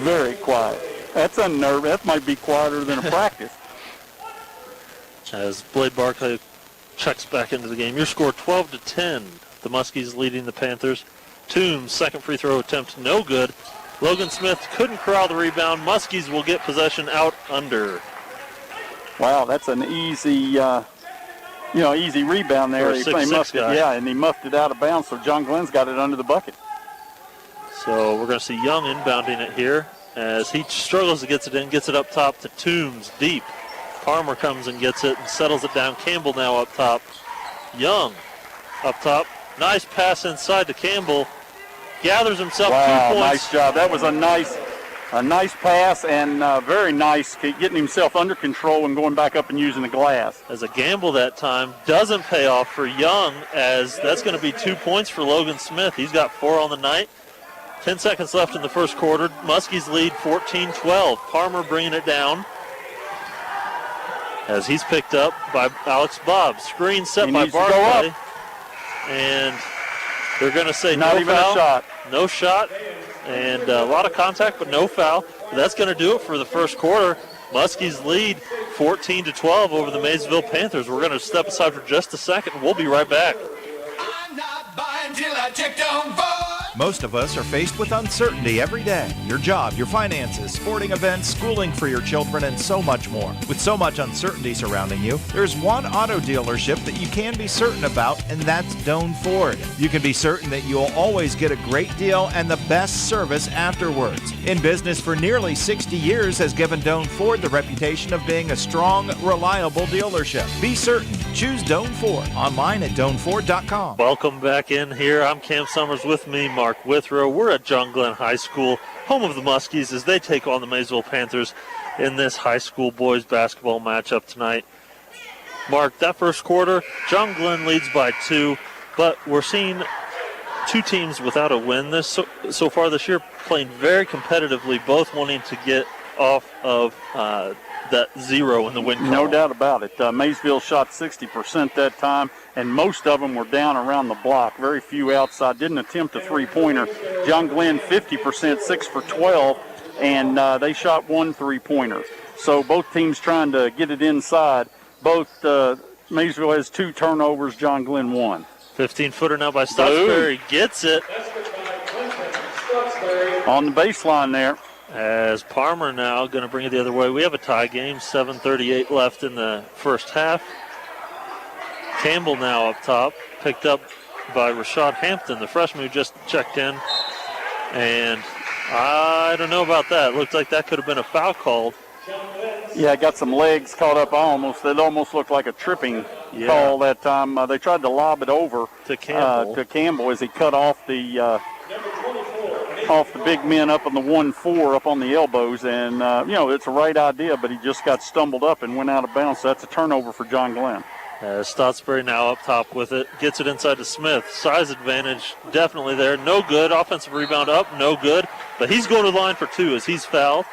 very quiet. That's unnerving. That might be quieter than a practice. As Blade Barclay checks back into the game. Your score 12-10. The Muskies leading the Panthers. Toombs, second free throw attempt, no good. Logan Smith couldn't corral the rebound. Muskies will get possession out under. Wow, that's an easy, easy rebound there. For a 6'6" guy. Yeah, and he muffed it out of bounds, so John Glenn's got it under the bucket. So we're going to see Young inbounding it here as he struggles to get it in, gets it up top to Toombs deep. Palmer comes and gets it and settles it down. Campbell now up top. Young up top. Nice pass inside to Campbell. Gathers himself 2 points. Nice job. That was a nice pass and very nice getting himself under control and going back up and using the glass. As a gamble that time doesn't pay off for Young, as that's going to be 2 points for Logan Smith. He's got 4 on the night. 10 seconds left in the first quarter. Muskies lead 14-12. Palmer bringing it down as he's picked up by Alex Bobb. Screen set by Barclay. And they're going to say not no even foul. A shot. No shot. And a lot of contact, but no foul. But that's going to do it for the first quarter. Muskies lead 14-12 over the Maysville Panthers. We're going to step aside for just a second, and we'll be right back. I'm not buying till I check down for. Most of us are faced with uncertainty every day. Your job, your finances, sporting events, schooling for your children, and so much more. With so much uncertainty surrounding you, there's one auto dealership that you can be certain about, and that's Doan Ford. You can be certain that you'll always get a great deal and the best service afterwards. In business for nearly 60 years has given Doan Ford the reputation of being a strong, reliable dealership. Be certain. Choose Doan Ford. Online at DoanFord.com. Welcome back in here. I'm Cam Summers, with me, Mark Withrow. We're at John Glenn High School, home of the Muskies, as they take on the Maysville Panthers in this high school boys basketball matchup tonight. Mark, that first quarter, John Glenn leads by 2, but we're seeing 2 teams without a win so far this year, playing very competitively, both wanting to get off of that 0 in the win column. No doubt about it. Maysville shot 60% that time, and most of them were down around the block. Very few outside. Didn't attempt a three-pointer. John Glenn 50%, 6 for 12, and they shot 1 3-pointer. So both teams trying to get it inside. Both Maysville has 2 turnovers. John Glenn 1. 15-footer now by Stotsberry. Gets it. On the baseline there. As Palmer now going to bring it the other way. We have a tie game, 7:38 left in the first half. Campbell now up top, picked up by Rashad Hampton, the freshman who just checked in. And I don't know about that. Looked like that could have been a foul called. Yeah, got some legs caught up it almost looked like a tripping call that time. They tried to lob it over to Campbell as he cut off the big men up on the 1-4 up on the elbows, and it's a right idea, but he just got stumbled up and went out of bounds. So that's a turnover for John Glenn. Stotsberry now up top with it, gets it inside to Smith. Size advantage definitely there. No good. Offensive rebound up, no good. But he's going to the line for 2 as he's fouled.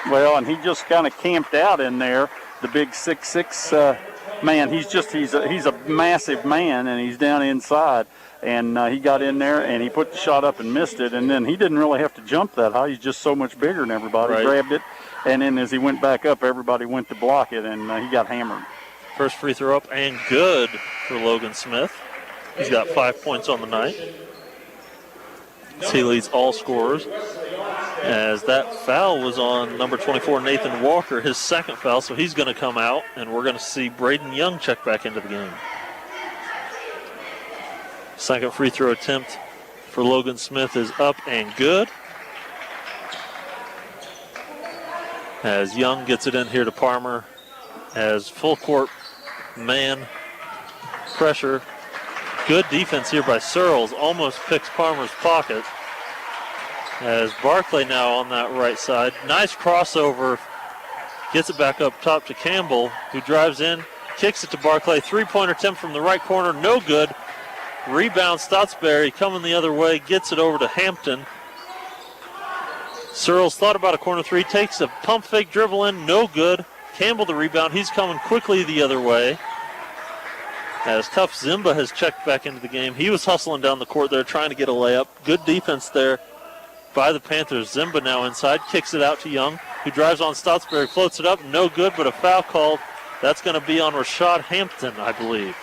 Well, and he just kind of camped out in there. The big 6'6" man. He's a massive man, and he's down inside. And he got in there, and he put the shot up and missed it. And then he didn't really have to jump that high. He's just so much bigger than everybody. Right. Grabbed it, and then as he went back up, everybody went to block it, and he got hammered. First free throw up and good for Logan Smith. He's got 5 points on the night. He leads all scorers, as that foul was on number 24, Nathan Walker, his second foul, so he's going to come out, and we're going to see Braden Young check back into the game. Second free throw attempt for Logan Smith is up and good. As Young gets it in here to Palmer. As full court man pressure. Good defense here by Searles. Almost picks Palmer's pocket. As Barclay now on that right side. Nice crossover. Gets it back up top to Campbell, who drives in, kicks it to Barclay. Three-pointer attempt from the right corner, no good. Rebound, Stotsberry coming the other way, gets it over to Hampton. Searles thought about a corner three, takes a pump fake dribble in, no good. Campbell the rebound, he's coming quickly the other way. As Tough Zimba has checked back into the game. He was hustling down the court there trying to get a layup. Good defense there by the Panthers. Zimba now inside, kicks it out to Young, who drives on Stotsberry, floats it up, no good, but a foul called. That's going to be on Rashad Hampton, I believe.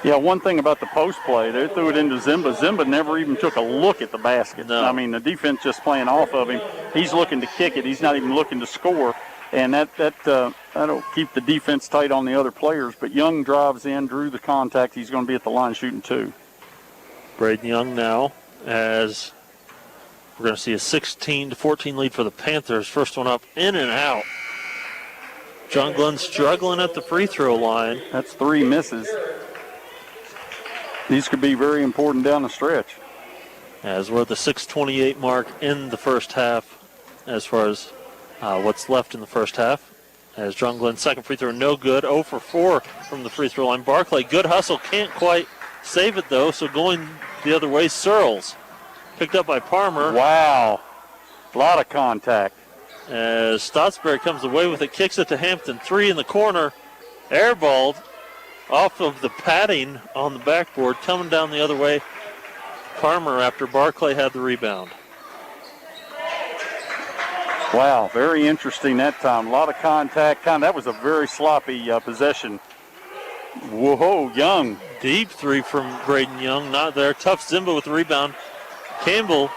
Yeah, one thing about the post play, they threw it into Zimba. Zimba never even took a look at the basket. No. I mean, the defense just playing off of him. He's looking to kick it. He's not even looking to score. And that'll keep the defense tight on the other players. But Young drives in, drew the contact. He's going to be at the line shooting two. Braden Young now, as we're going to see a 16-14 lead for the Panthers. First one up, in and out. John Glenn struggling at the free throw line. That's three misses. These could be very important down the stretch. As we're at the 6:28 mark in the first half, as far as what's left in the first half. As John Glenn's second free throw, no good. 0 for 4 from the free throw line. Barclay, good hustle, can't quite save it though, so going the other way, Searles. Picked up by Palmer. Wow, a lot of contact. As Stotsberry comes away with it, kicks it to Hampton. Three in the corner, airballed off of the padding on the backboard, coming down the other way. Palmer after Barclay had the rebound. Wow, very interesting that time. A lot of contact. That was a very sloppy possession. Whoa, Young. Deep three from Braden Young, not there. Tough Zimba with the rebound. Campbell,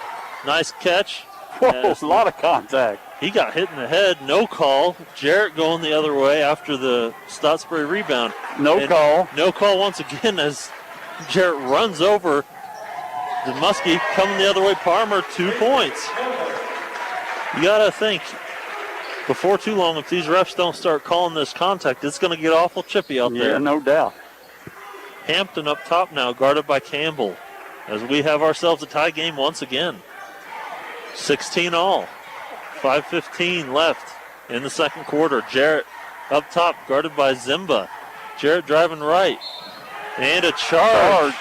nice catch. Whoa, a lot of contact. He got hit in the head, no call. Jarrett going the other way after the Stotsberry rebound. No call. No call once again as Jarrett runs over the Muskie, coming the other way. Palmer, 2 points. You got to think, before too long, if these refs don't start calling this contact, it's going to get awful chippy out there. Yeah, no doubt. Hampton up top now, guarded by Campbell, as we have ourselves a tie game once again. 16 all. 5:15 left in the second quarter. Jarrett up top, guarded by Zimba. Jarrett driving right. And a charge.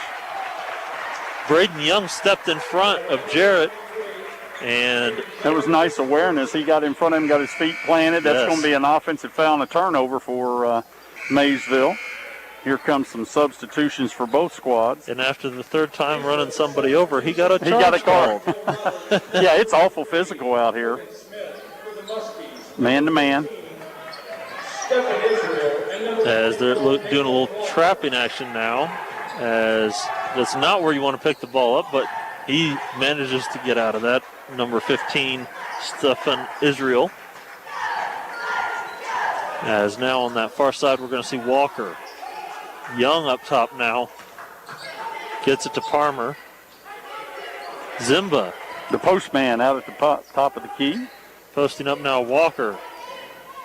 Braden Young stepped in front of Jarrett. And that was nice awareness. He got in front of him, got his feet planted. That's going to be an offensive foul and a turnover for Maysville. Here comes some substitutions for both squads. And after the third time running somebody over, he got a charge. He got a call. Yeah, it's awful physical out here. Man to man. As they're doing a little trapping action now, as that's not where you want to pick the ball up, but he manages to get out of that. Number 15, Stefan Israel. As now on that far side, we're going to see Walker. Young up top now. Gets it to Palmer. Zimba. The postman out at the top of the key. Posting up now, Walker.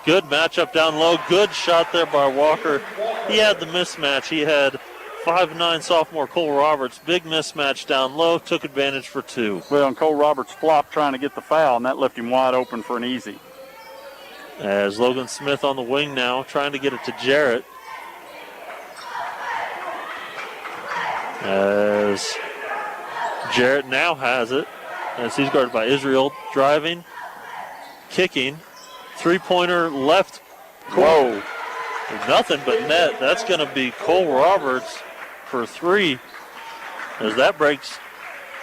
Good matchup down low. Good shot there by Walker. He had the mismatch. He had 5'9" sophomore Cole Roberts. Big mismatch down low. Took advantage for two. Well, and Cole Roberts flopped trying to get the foul, and that left him wide open for an easy. As Logan Smith on the wing now, trying to get it to Jarrett. As Jarrett now has it, as he's guarded by Israel, driving, kicking, three-pointer left corner. Whoa. Nothing but net. That's going to be Cole Roberts for three, as that breaks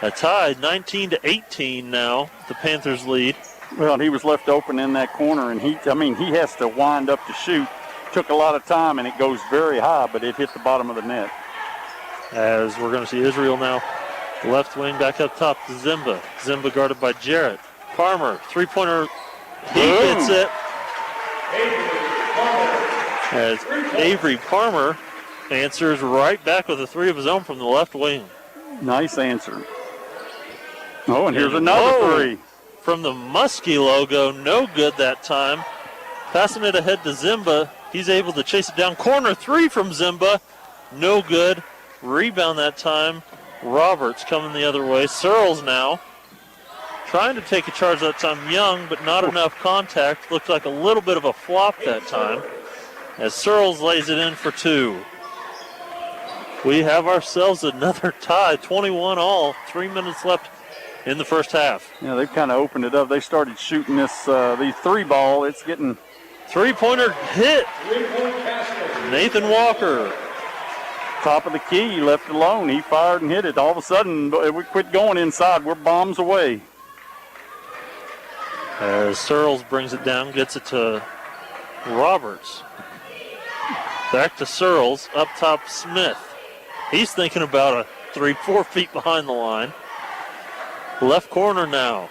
a tie. 19-18 now, the Panthers lead. Well, he was left open in that corner, and he has to wind up to shoot. Took a lot of time, and it goes very high, but it hit the bottom of the net. As we're going to see Israel now, left wing back up top to Zimba. Zimba guarded by Jarrett. Palmer, three-pointer, he hits it. As Avery Palmer answers right back with a three of his own from the left wing. Nice answer. Oh, and here's another three. From the Muskie logo, no good that time. Passing it ahead to Zimba. He's able to chase it down. Corner three from Zimba. No good. Rebound that time. Roberts coming the other way. Searles now trying to take a charge that time. Young, but not enough contact. Looked like a little bit of a flop that time as Searles lays it in for two. We have ourselves another tie, 21 all. 3 minutes left in the first half. Yeah, they've kind of opened it up. They started shooting the three ball. It's getting... Three-pointer hit. Nathan Walker. Top of the key, he left it alone. He fired and hit it. All of a sudden, we quit going inside. We're bombs away. As Searles brings it down, gets it to Roberts. Back to Searles, up top Smith. He's thinking about a 3-4 feet behind the line. Left corner now.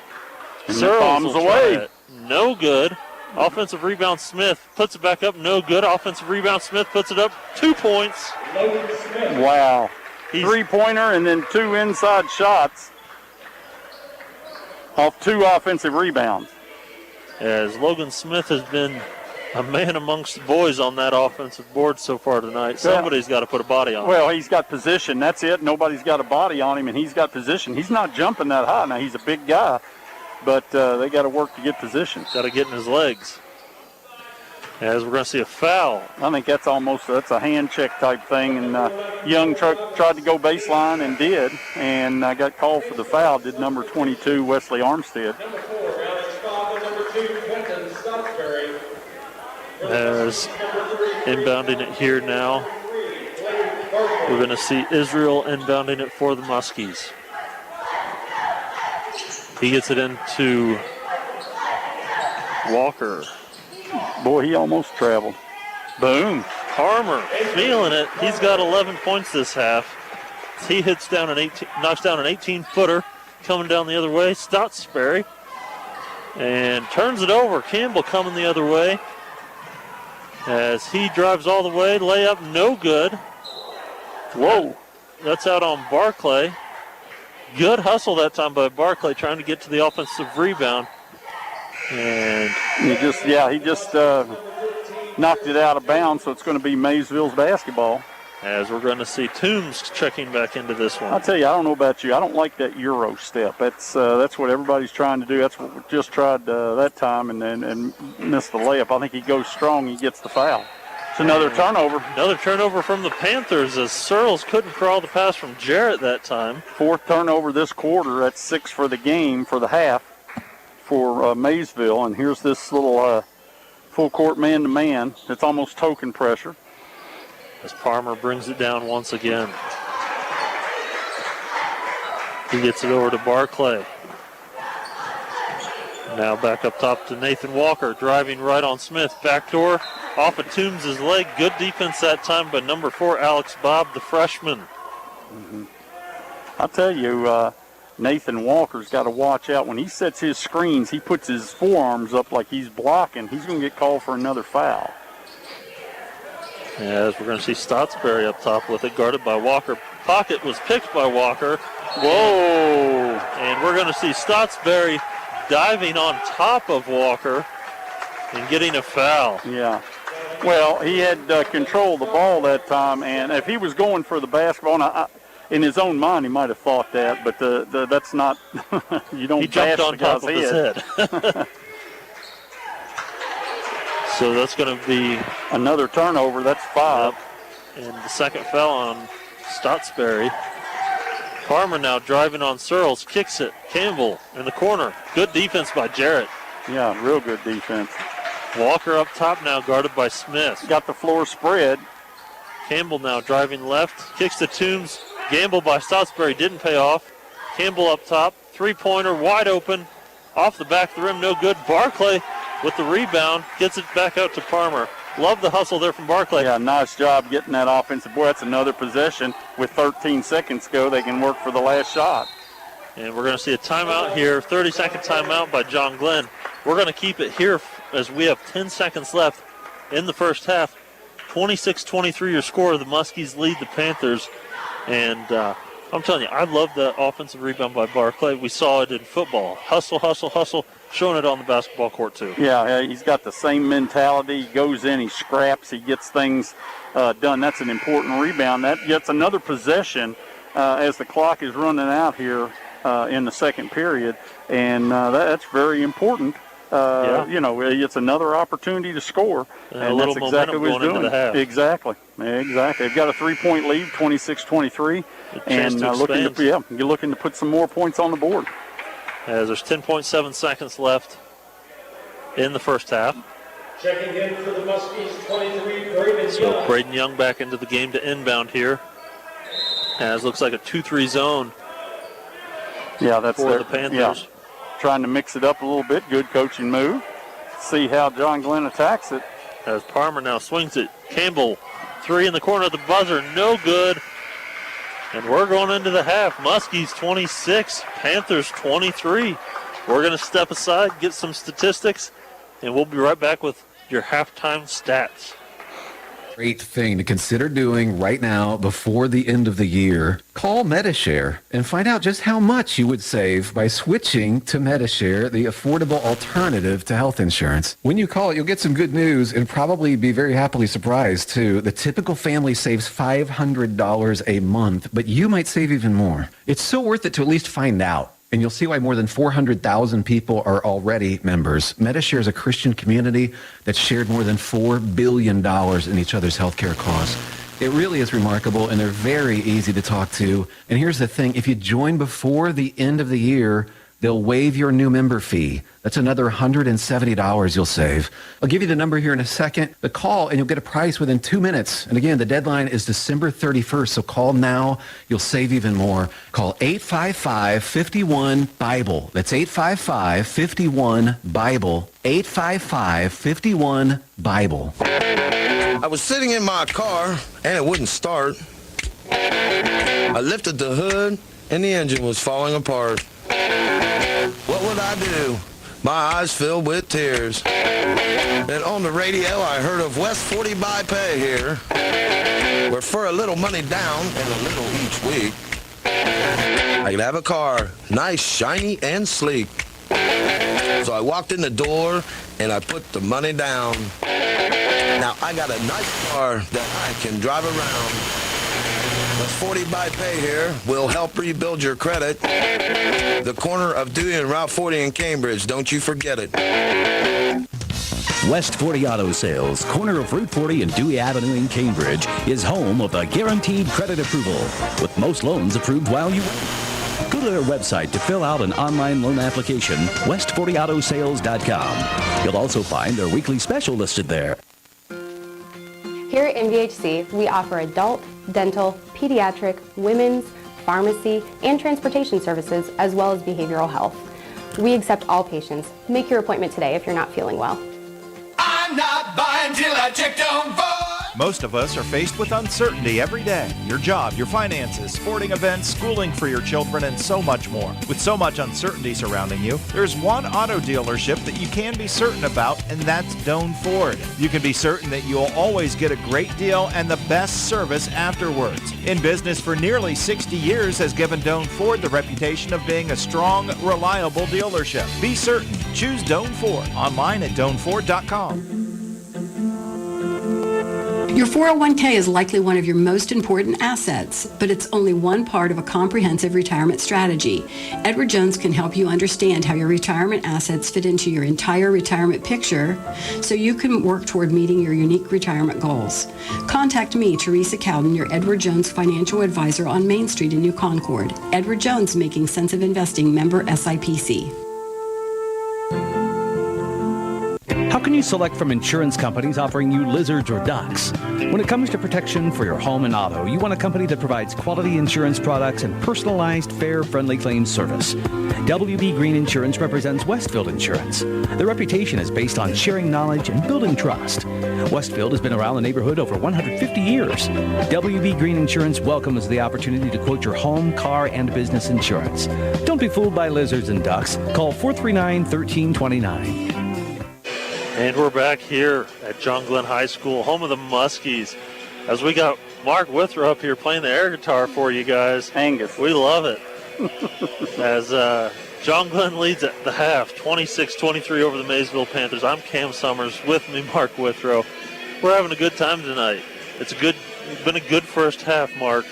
And Searles bombs will away. try it. No good. Offensive rebound Smith puts it back up. No good. Offensive rebound Smith puts it up. 2 points. Wow. Three-pointer and then two inside shots off two offensive rebounds. As Logan Smith has been a man amongst the boys on that offensive board so far tonight. Somebody's got to put a body on him. Well, he's got position. That's it. Nobody's got a body on him, and he's got position. He's not jumping that high. Now, he's a big guy, but they got to work to get position. Got to get in his legs. As we're going to see a foul. I think that's a hand check type thing, and Young tried to go baseline and did, and got called for the foul. Did number 22, Wesley Armstead. As inbounding it here now, we're going to see Israel inbounding it for the Muskies. He gets it into Walker. Boy, he almost traveled. Boom. Palmer feeling it. He's got 11 points this half. He knocks down an 18-footer coming down the other way. Stottsbury. And turns it over. Campbell coming the other way. As he drives all the way. Layup no good. Whoa. That's out on Barclay. Good hustle that time by Barclay trying to get to the offensive rebound. And he just knocked it out of bounds, so it's going to be Maysville's basketball. As we're going to see Toombs checking back into this one. I'll tell you, I don't know about you. I don't like that Euro step. That's what everybody's trying to do. That's what we just tried that time and missed the layup. I think he goes strong. He gets the foul. It's another turnover. Another turnover from the Panthers as Searles couldn't crawl the pass from Jarrett that time. Fourth turnover this quarter. That's 6 for the game for the half for Maysville. And here's this little full court man-to-man. It's almost token pressure. As Palmer brings it down once again. He gets it over to Barclay. Now back up top to Nathan Walker, driving right on Smith. Backdoor off of Toombs' leg. Good defense that time by number 4, Alex Bobb, the freshman. Mm-hmm. I'll tell you, Nathan Walker's got to watch out. When he sets his screens, he puts his forearms up like he's blocking. He's going to get called for another foul. As we're going to see Stottsbury up top with it, guarded by Walker. Pocket was picked by Walker. Whoa! And we're going to see Stottsbury diving on top of Walker and getting a foul. Yeah. Well, he had control of the ball that time, and if he was going for the basketball, in his own mind he might have thought that, but that's not, you don't bash the guy's head. So that's going to be another turnover. That's 5. And the second foul on Stottsbury. Palmer now driving on Searles, kicks it. Campbell in the corner. Good defense by Jarrett. Yeah, real good defense. Walker up top now, guarded by Smith. Got the floor spread. Campbell now driving left, kicks to Toombs. Gamble by Stottsbury didn't pay off. Campbell up top, three-pointer, wide open. Off the back of the rim, no good. Barclay with the rebound, gets it back out to Palmer. Love the hustle there from Barclay. Yeah, nice job getting that offensive. Boy, that's another possession. With 13 seconds to go, they can work for the last shot. And we're going to see a timeout here, 30-second timeout by John Glenn. We're going to keep it here as we have 10 seconds left in the first half. 26-23 your score. The Muskies lead the Panthers. And I'm telling you, I love the offensive rebound by Barclay. We saw it in football. Hustle, hustle, hustle. Showing it on the basketball court, too. Yeah, he's got the same mentality. He goes in, he scraps, he gets things done. That's an important rebound. That gets another possession as the clock is running out here in the second period, and that's very important. You know, it's another opportunity to score, and a little that's exactly what he's momentum going doing. into the half. Exactly. They've got a 3-point lead, 26-23, and you're looking to put some more points on the board. As there's 10.7 seconds left in the first half. Checking in for the Muskies, 23, Braden Young. So Braden Young back into the game to inbound here. As looks like a 2-3 zone. Yeah, that's for the Panthers. Yeah. Trying to mix it up a little bit. Good coaching move. See how John Glenn attacks it. As Palmer now swings it. Campbell, 3 in the corner of the buzzer. No good. And we're going into the half. Muskies 26, Panthers 23. We're going to step aside, get some statistics, and we'll be right back with your halftime stats. Great thing to consider doing right now before the end of the year. Call Medishare and find out just how much you would save by switching to Medishare, the affordable alternative to health insurance. When you call it, you'll get some good news and probably be very happily surprised too. The typical family saves $500 a month, but you might save even more. It's so worth it to at least find out. And you'll see why more than 400,000 people are already members. Medishare is a Christian community that's shared more than $4 billion in each other's healthcare costs. It really is remarkable, and they're very easy to talk to. And here's the thing. If you join before the end of the year, they'll waive your new member fee. That's another $170 you'll save. I'll give you the number here in a second. The call, and you'll get a price within 2 minutes. And again, the deadline is December 31st, so call now. You'll save even more. Call 855-51-BIBLE. That's 855-51-BIBLE. 855-51-BIBLE. I was sitting in my car, and it wouldn't start. I lifted the hood, and the engine was falling apart. What would I do? My eyes filled with tears. And on the radio, I heard of West 40 by Pay here, where for a little money down and a little each week, I could have a car, nice, shiny, and sleek. So I walked in the door, and I put the money down. Now I got a nice car that I can drive around. West 40 by Pay here will help rebuild your credit. The corner of Dewey and Route 40 in Cambridge. Don't you forget it. West 40 Auto Sales, corner of Route 40 and Dewey Avenue in Cambridge, is home of the guaranteed credit approval, with most loans approved while you wait. Go to their website to fill out an online loan application, west40autosales.com. You'll also find their weekly special listed there. Here at MVHC, we offer adult, dental, pediatric, women's, pharmacy, and transportation services, as well as behavioral health. We accept all patients. Make your appointment today if you're not feeling well. I'm not buying till I check on vote. Most of us are faced with uncertainty every day. Your job, your finances, sporting events, schooling for your children, and so much more. With so much uncertainty surrounding you, there's one auto dealership that you can be certain about, and that's Doan Ford. You can be certain that you'll always get a great deal and the best service afterwards. In business for nearly 60 years has given Doan Ford the reputation of being a strong, reliable dealership. Be certain. Choose Doan Ford. Online at doanford.com. Your 401k is likely one of your most important assets, but it's only one part of a comprehensive retirement strategy. Edward Jones can help you understand how your retirement assets fit into your entire retirement picture so you can work toward meeting your unique retirement goals. Contact me, Teresa Cowden, your Edward Jones financial advisor on Main Street in New Concord. Edward Jones, Making Sense of Investing, member SIPC. How can you select from insurance companies offering you lizards or ducks? When it comes to protection for your home and auto, you want a company that provides quality insurance products and personalized, fair, friendly claims service. WB Green Insurance represents Westfield Insurance. Their reputation is based on sharing knowledge and building trust. Westfield has been around the neighborhood over 150 years. WB Green Insurance welcomes the opportunity to quote your home, car, and business insurance. Don't be fooled by lizards and ducks. Call 439-1329. And we're back here at John Glenn High School, home of the Muskies, as we got Mark Withrow up here playing the air guitar for you guys. Angus. We love it. As John Glenn leads at the half, 26-23 over the Maysville Panthers. I'm Cam Summers. With me, Mark Withrow. We're having a good time tonight. It's been a good first half, Mark.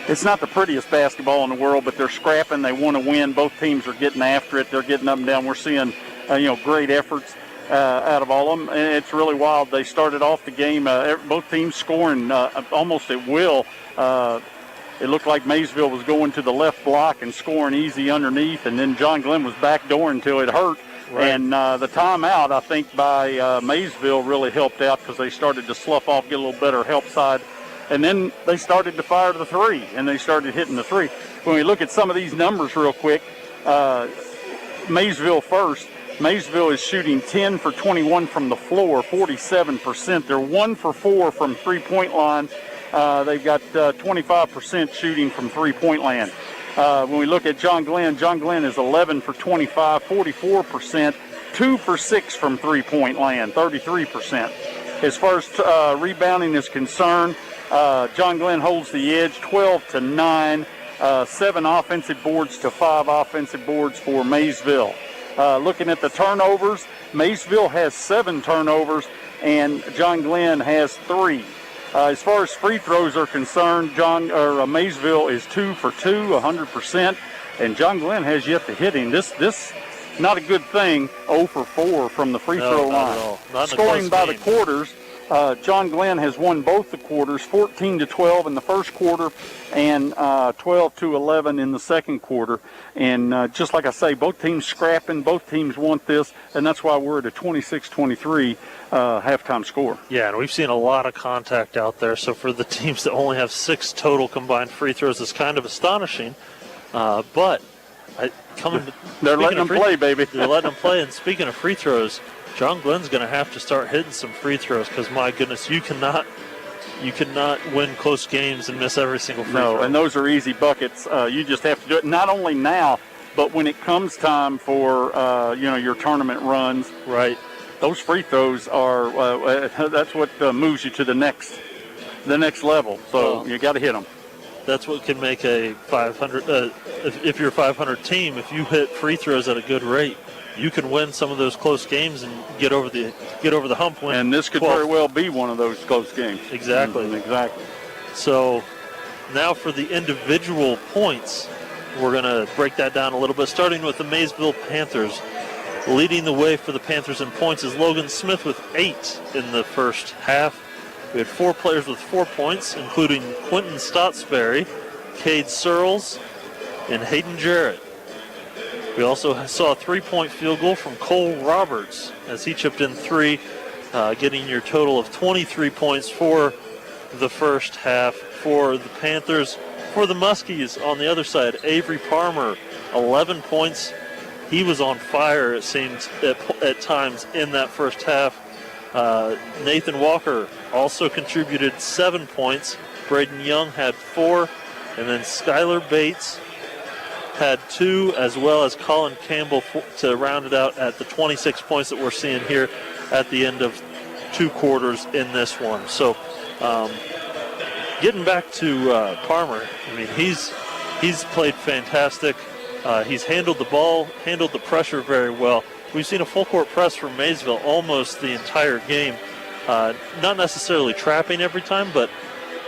It's not the prettiest basketball in the world, but they're scrapping. They want to win. Both teams are getting after it. They're getting up and down. We're seeing, great efforts out of all of them. And it's really wild. They started off the game, both teams scoring almost at will. It looked like Maysville was going to the left block and scoring easy underneath, and then John Glenn was backdooring until it hurt. Right. And the timeout, I think, by Maysville really helped out because they started to slough off, get a little better help side. And then they started to fire the three, and they started hitting the three. When we look at some of these numbers real quick, Maysville first. Maysville is shooting 10 for 21 from the floor, 47%. They're 1 for 4 from three-point line. They've got 25% shooting from three-point land. When we look at John Glenn is 11 for 25, 44%, 2 for 6 from three-point land, 33%. As far as rebounding is concerned, John Glenn holds the edge, 12-9, 7 offensive boards to 5 offensive boards for Maysville. Looking at the turnovers, Maysville has 7 turnovers, and John Glenn has 3. As far as free throws are concerned, Maysville is 2 for 2, 100%, and John Glenn has yet to hit him. This not a good thing, 0 for 4 from the free throw line. Scoring by the quarters, John Glenn has won both the quarters, 14-12 in the first quarter and 12-11 in the second quarter. And just like I say, both teams scrapping, both teams want this, and that's why we're at a 26-23 halftime score. Yeah, and we've seen a lot of contact out there. So for the teams that only have 6 total combined free throws, it's kind of astonishing. But they're letting them play, baby. They're letting them play. And speaking of free throws, John Glenn's going to have to start hitting some free throws because, my goodness, you cannot win close games and miss every single free throw. No, and those are easy buckets. You just have to do it not only now, but when it comes time for your tournament runs. Right. Those free throws are that's what moves you to the next level. So you got to hit them. That's what can make a 500. If you're a 500 team, if you hit free throws at a good rate, you can win some of those close games and get over the hump. And this could very well be one of those close games. Exactly. Mm-hmm. Exactly. So now for the individual points, we're going to break that down a little bit, starting with the Maysville Panthers. Leading the way for the Panthers in points is Logan Smith with 8 in the first half. We had 4 players with 4 points, including Quentin Stottsberry, Cade Searles, and Hayden Jarrett. We also saw a 3-point field goal from Cole Roberts as he chipped in 3, getting your total of 23 points for the first half for the Panthers. For the Muskies on the other side, Avery Palmer, 11 points. He was on fire, it seemed, at times in that first half. Nathan Walker also contributed 7 points. Braden Young had 4. And then Skylar Bates had 2, as well as Colin Campbell to round it out at the 26 points that we're seeing here at the end of 2 quarters in this one. So getting back to Palmer, I mean, he's played fantastic. He's handled the ball, handled the pressure very well. We've seen a full court press from Maysville almost the entire game. Not necessarily trapping every time, but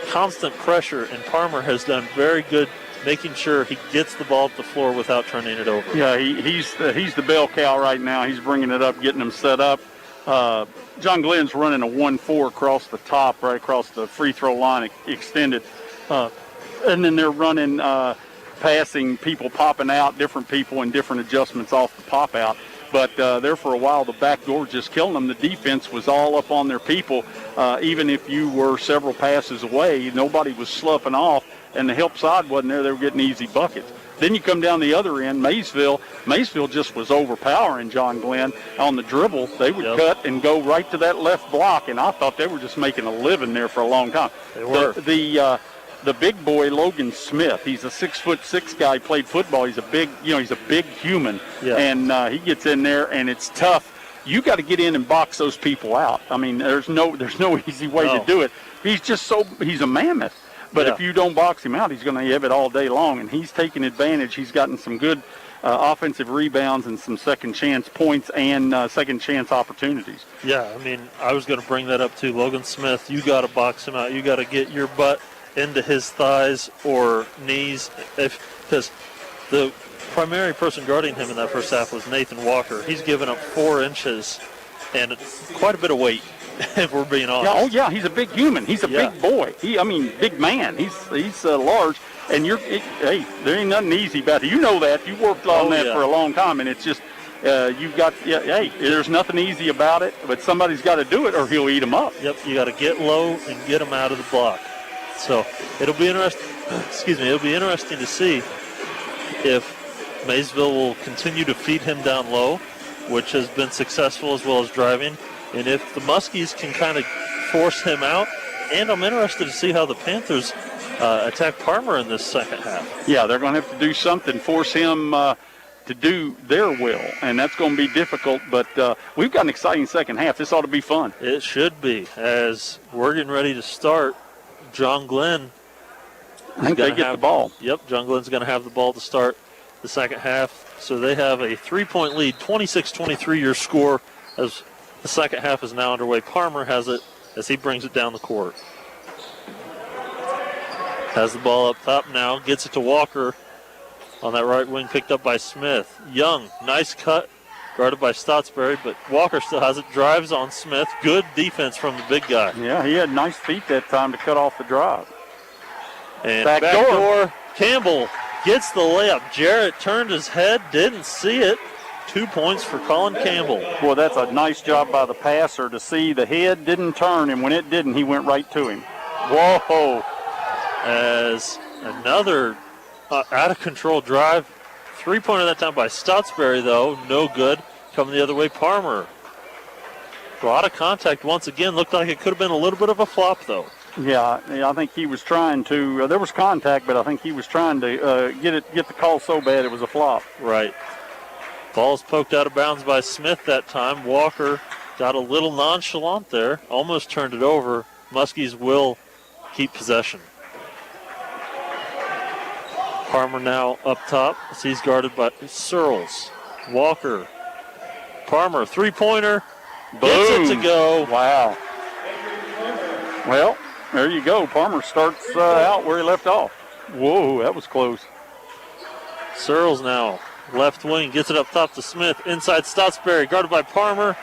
constant pressure, and Palmer has done very good making sure he gets the ball up the floor without turning it over. Yeah, he's the bell cow right now. He's bringing it up, getting them set up. John Glenn's running a 1-4 across the top, right across the free throw line extended. And then they're running passing, people popping out, different people and different adjustments off the pop out. But there for a while, the back door just killing them. The defense was all up on their people. Even if you were several passes away, nobody was sloughing off, and the help side wasn't there. They were getting easy buckets. Then you come down the other end, Maysville just was overpowering John Glenn on the dribble. They would cut and go right to that left block, and I thought they were just making a living there for a long time. They were. The big boy, Logan Smith, he's a 6'6" guy, played football. He's a big human, and he gets in there, and it's tough. You got to get in and box those people out. I mean, there's no easy way to do it. he's a mammoth. But if you don't box him out, he's going to have it all day long, and he's taking advantage. He's gotten some good offensive rebounds and some second chance points and second chance opportunities. Yeah, I mean, I was going to bring that up too. Logan Smith, you got to box him out. You got to get your butt into his thighs or knees, because the primary person guarding him in that first half was Nathan Walker. He's given up 4 inches and quite a bit of weight, if we're being honest. Yeah, he's a big human. He's a big boy. Big man. He's large. And hey, there ain't nothing easy about it. You know that. You worked on that for a long time, and it's just hey, there's nothing easy about it, but somebody's got to do it or he'll eat them up. Yep, you got to get low and get him out of the block. So it'll be interesting. It'll be interesting to see if Maysville will continue to feed him down low, which has been successful, as well as driving, and if the Muskies can kind of force him out. And I'm interested to see how the Panthers attack Parmer in this second half. Yeah, they're going to have to do something, force him to do their will, and that's going to be difficult. But we've got an exciting second half. This ought to be fun. It should be. As we're getting ready to start, John Glenn. I think they get the ball. Yep, John Glenn's going to have the ball to start the second half. So they have a 3-point lead, 26-23 your score, as the second half is now underway. Parmer has it as he brings it down the court. Has the ball up top now, gets it to Walker on that right wing, picked up by Smith. Young, nice cut, guarded by Stotsbury, but Walker still has it, drives on Smith. Good defense from the big guy. Yeah, he had nice feet that time to cut off the drive. And back door, Campbell gets the layup. Jarrett turned his head, didn't see it. 2 points for Colin Campbell. Boy, that's a nice job by the passer to see the head didn't turn, and when it didn't, he went right to him. Whoa. As another out-of-control drive. 3-pointer that time by Stotsbury, though. No good. Coming the other way, Parmer. A lot of contact once again. Looked like it could have been a little bit of a flop, though. Yeah, I think he was trying to. There was contact, but I think he was trying to get the call so bad it was a flop. Right. Ball's poked out of bounds by Smith that time. Walker got a little nonchalant there. Almost turned it over. Muskies will keep possession. Parmer now up top as he's guarded by Searles. Walker. Parmer, 3-pointer. Gets it to go. Wow. Well, there you go. Parmer starts out where he left off. Whoa, that was close. Searles now, left wing, gets it up top to Smith. Inside Stotsbury, guarded by Parmer.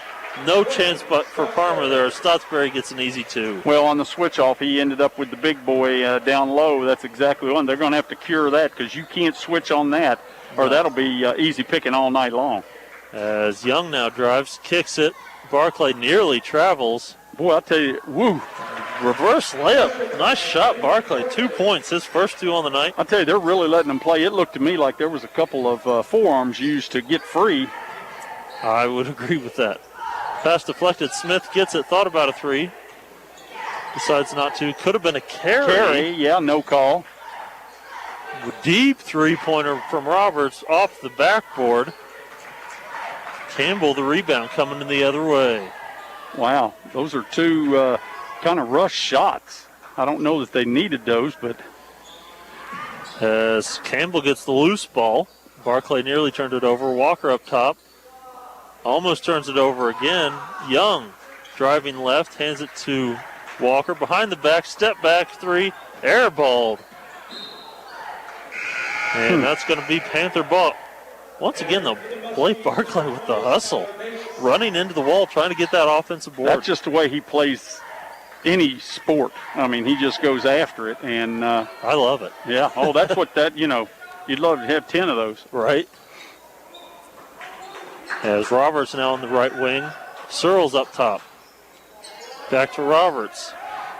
No chance but for Parmer there. Stotsbury gets an easy 2. Well, on the switch off, he ended up with the big boy down low. That's exactly one. They're going to have to cure that because you can't switch on that, or that'll be easy picking all night long. As Young now drives, kicks it. Barclay nearly travels. Boy, I tell you, woo. Reverse layup. Nice shot, Barclay. 2 points, his first 2 on the night. I tell you, they're really letting them play. It looked to me like there was a couple of forearms used to get free. I would agree with that. Pass deflected. Smith gets it. Thought about a 3. Decides not to. Could have been a carry. Yeah, no call. Deep 3-pointer from Roberts off the backboard. Campbell, the rebound, coming in the other way. Wow, those are 2 kind of rush shots. I don't know that they needed those, but. As Campbell gets the loose ball, Barclay nearly turned it over. Walker up top. Almost turns it over again. Young driving left, hands it to Walker. Behind the back, step back 3, airballed. And that's going to be Panther ball. Once again, though, Blake Barclay with the hustle. Running into the wall, trying to get that offensive board. That's just the way he plays any sport. I mean, he just goes after it. And I love it. Yeah. Oh, that's what you'd love to have 10 of those. Right. As Roberts now on the right wing. Searles up top. Back to Roberts.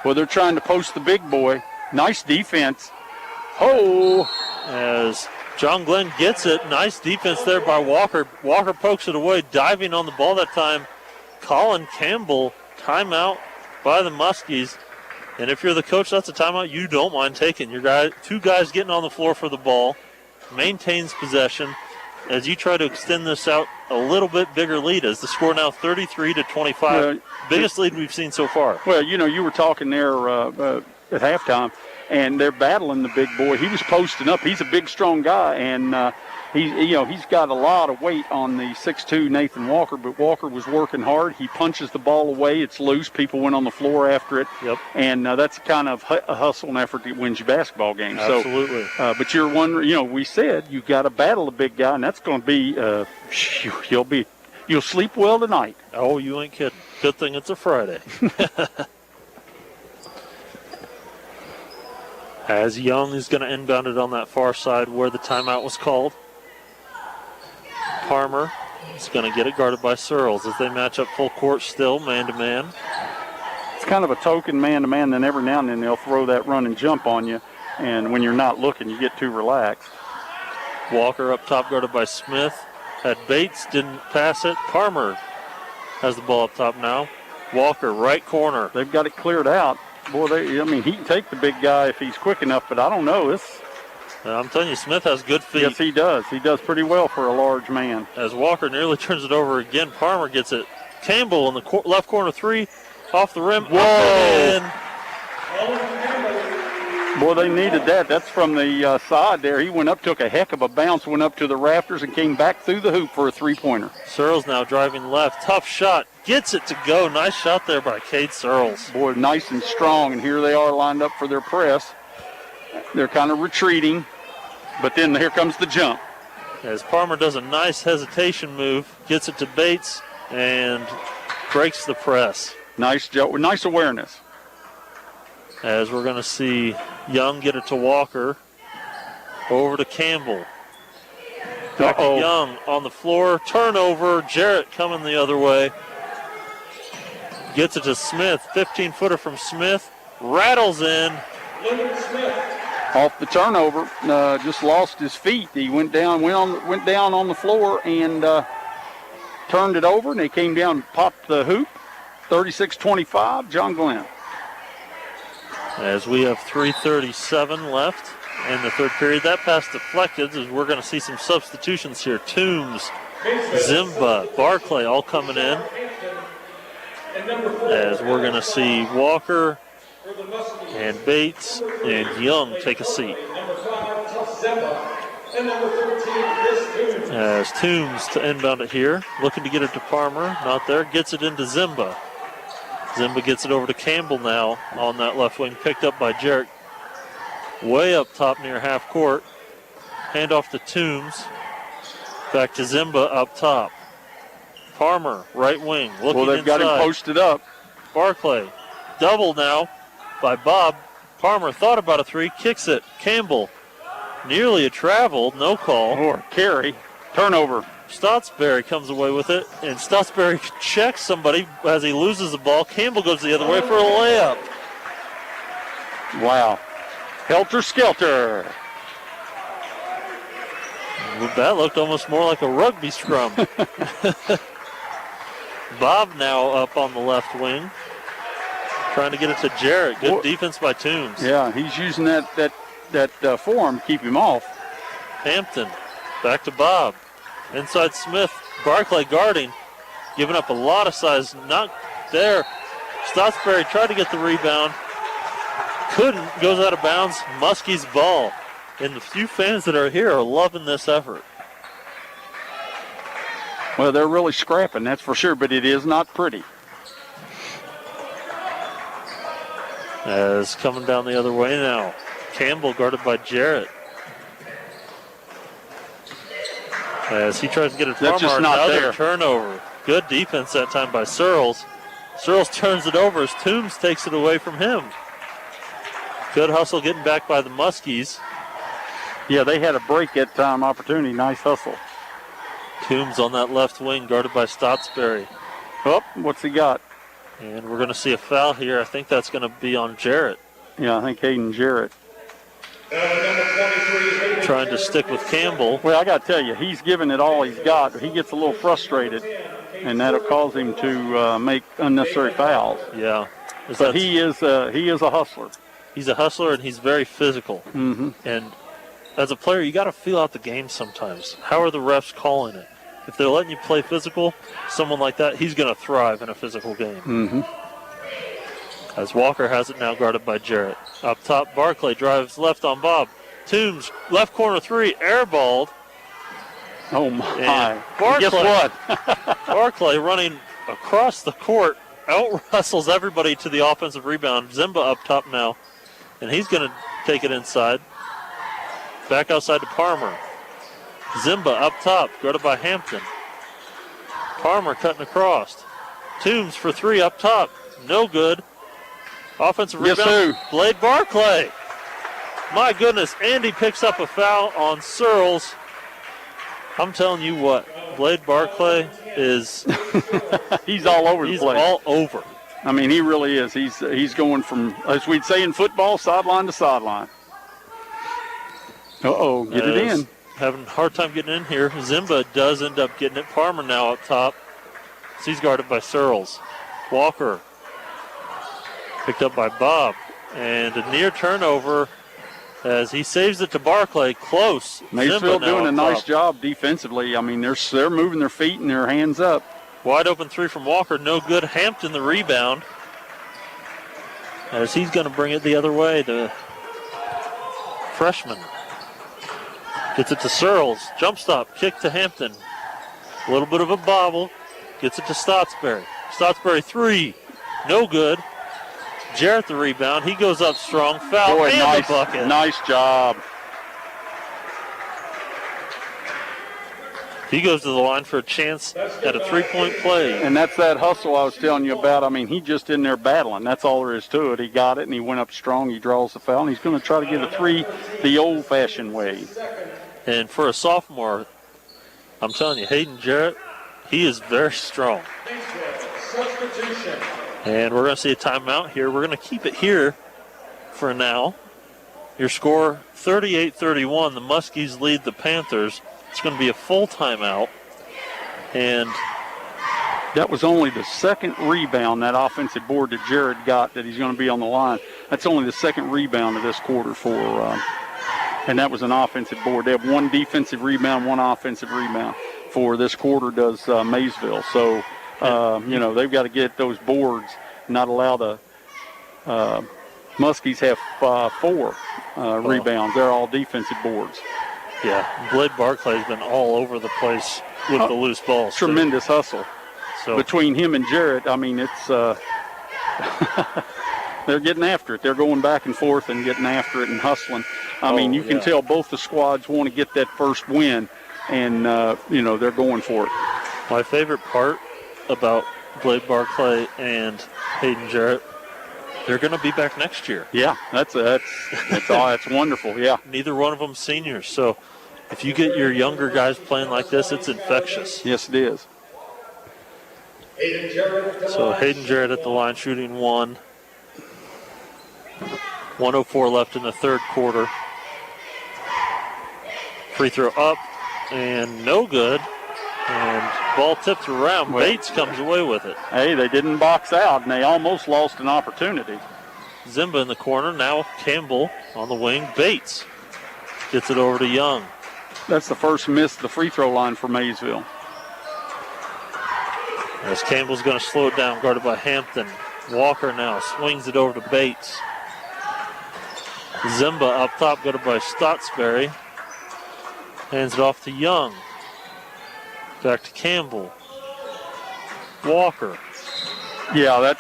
Well, they're trying to post the big boy. Nice defense. Oh! As John Glenn gets it. Nice defense there by Walker. Walker pokes it away, diving on the ball that time. Colin Campbell, timeout by the Muskies. And if you're the coach, that's a timeout you don't mind taking. Your guy, 2 guys getting on the floor for the ball. Maintains possession. as you try to extend this out a little bit bigger lead, as the score now 33-25, biggest lead we've seen so far. Well, you were talking there at halftime, and they're battling the big boy. He was posting up. He's a big, strong guy, and he's got a lot of weight on the 6'2" Nathan Walker, but Walker was working hard. He punches the ball away. It's loose. People went on the floor after it. Yep. And that's kind of a hustle and effort that wins you basketball games. Absolutely. So, but you're wondering, we said you got to battle a big guy, and that's going to be, you'll sleep well tonight. Oh, you ain't kidding. Good thing it's a Friday. As Young is going to inbound it on that far side where the timeout was called. Parmer is going to get it guarded by Searles as they match up full court still, man-to-man. It's kind of a token man-to-man, then every now and then they'll throw that run and jump on you, and when you're not looking, you get too relaxed. Walker up top guarded by Smith. Had Bates, didn't pass it. Parmer has the ball up top now. Walker, right corner. They've got it cleared out. Boy, he can take the big guy if he's quick enough, but I don't know. I'm telling you, Smith has good feet. Yes, he does. He does pretty well for a large man. As Walker nearly turns it over again, Parmer gets it. Campbell in the left corner three, off the rim. Whoa! Boy, they needed that. That's from the side there. He went up, took a heck of a bounce, went up to the rafters, and came back through the hoop for a three-pointer. Searles now driving left. Tough shot. Gets it to go. Nice shot there by Cade Searles. Boy, nice and strong, and here they are lined up for their press. They're kind of retreating, but then here comes the jump. As Parmer does a nice hesitation move, gets it to Bates, and breaks the press. Nice awareness. As we're going to see Young get it to Walker. Over to Campbell. Back to Young on the floor. Turnover. Jarrett coming the other way. Gets it to Smith. 15-footer from Smith. Rattles in. Off the turnover. Just lost his feet. He went down on the floor and turned it over, and he came down and popped the hoop. 36-25, John Glenn. As we have 3:37 left in the third period. That pass deflected as we're going to see some substitutions here. Toombs, Zimba, Barclay all coming in. As we're going to see Walker and Bates and Young take a seat. As Toombs to inbound it here. Looking to get it to Parmer. Not there. Gets it into Zimba. Zimba gets it over to Campbell now on that left wing. Picked up by Jarrett. Way up top near half court. Hand off to Toombs. Back to Zimba up top. Parmer, right wing. Looking well, they've inside. Got him posted up. Barclay. Double now by Bob. Parmer thought about a three. Kicks it. Campbell. Nearly a travel. No call. Or carry. Turnover. Stotsberry comes away with it, and Stotsberry checks somebody as he loses the ball. Campbell goes the other way for a layup. Wow. Helter-skelter. That looked almost more like a rugby scrum. Bob now up on the left wing, trying to get it to Jarrett. Good defense by Toombs. Yeah, he's using that form to keep him off. Hampton, back to Bob. Inside Smith, Barclay guarding, giving up a lot of size, not there. Stotsberry tried to get the rebound, couldn't, goes out of bounds. Muskie's ball. And the few fans that are here are loving this effort. Well, they're really scrapping, that's for sure, but it is not pretty. As coming down the other way now, Campbell guarded by Jarrett. As he tries to get it from just not another there. Turnover. Good defense that time by Searles. Searles turns it over as Toombs takes it away from him. Good hustle getting back by the Muskies. Yeah, they had a break at time opportunity. Nice hustle. Toombs on that left wing guarded by Stotsberry. Oh, what's he got? And we're going to see a foul here. I think that's going to be on Jarrett. Yeah, I think Hayden Jarrett. Trying to stick with Campbell. Well, I got to tell you, he's giving it all he's got. He gets a little frustrated, and that'll cause him to make unnecessary fouls. Yeah. But he is a hustler. He's a hustler, and he's very physical. Mm-hmm. And as a player, you got to feel out the game sometimes. How are the refs calling it? If they're letting you play physical, someone like that, he's going to thrive in a physical game. Mm-hmm. As Walker has it now guarded by Jarrett. Up top, Barclay drives left on Bob. Toombs, left corner three, airballed. Oh, my. And Barclay, Guess what? Barclay running across the court, out-wrestles everybody to the offensive rebound. Zimba up top now, and he's going to take it inside. Back outside to Palmer. Zimba up top, guarded by Hampton. Palmer cutting across. Toombs for three up top. No good. Offensive rebound. Blade Barclay. My goodness, Andy picks up a foul on Searles. I'm telling you what, Blade Barclay is... he's all over the place. He's all over. I mean, he really is. He's going from, as we'd say in football, sideline to sideline. Uh-oh, get it in. Having a hard time getting in here. Zimba does end up getting it. Palmer now up top. So he's guarded by Searles. Walker picked up by Bob. And a near turnover as he saves it to Barclay. Close. Maysville doing a nice top. job defensively. I mean, they're moving their feet and their hands up. Wide open three from Walker. No good. Hampton the rebound. As he's going to bring it the other way. The freshman. Gets it to Searles. Jump stop. Kick to Hampton. A little bit of a bobble. Gets it to Stottsbury. Stottsbury three. No good. Jarrett the rebound. He goes up strong. Foul. Boy, and nice, the bucket. Nice job. He goes to the line for a chance at a three-point play. And that's that hustle I was telling you about. I mean, he just in there battling. That's all there is to it. He got it, and he went up strong. He draws the foul, and he's going to try to get a three the old-fashioned way. And for a sophomore, I'm telling you, Hayden Jarrett, he is very strong. And we're going to see a timeout here. We're going to keep it here for now. Your score, 38-31. The Muskies lead the Panthers. It's going to be a full timeout. And that was only the second rebound, that offensive board that Jared got, that he's going to be on the line. That's only the second rebound of this quarter for and that was an offensive board. They have one defensive rebound, one offensive rebound for this quarter does Maysville. So, they've got to get those boards, not allow the Muskies have four rebounds. They're all defensive boards. Yeah, Blade Barclay's been all over the place with the loose balls. Tremendous hustle. So between him and Jarrett, I mean, it's they're getting after it. They're going back and forth and getting after it and hustling. I mean, you can tell both the squads want to get that first win, and, they're going for it. My favorite part about Blade Barclay and Hayden Jarrett, they're going to be back next year. Yeah, that's wonderful, yeah. Neither one of them seniors, so if you get your younger guys playing like this, it's infectious. Yes, it is. So Hayden Jarrett at the line shooting one. 1:04 left in the third quarter. Free throw up and no good. And ball tipped around. Bates comes away with it. Hey, they didn't box out, and they almost lost an opportunity. Zimba in the corner. Now Campbell on the wing. Bates gets it over to Young. That's the first miss the free throw line for Maysville. As Campbell's going to slow it down, guarded by Hampton. Walker now swings it over to Bates. Zimba up top, guarded by Stottsbury. Hands it off to Young. Back to Campbell. Walker. Yeah, that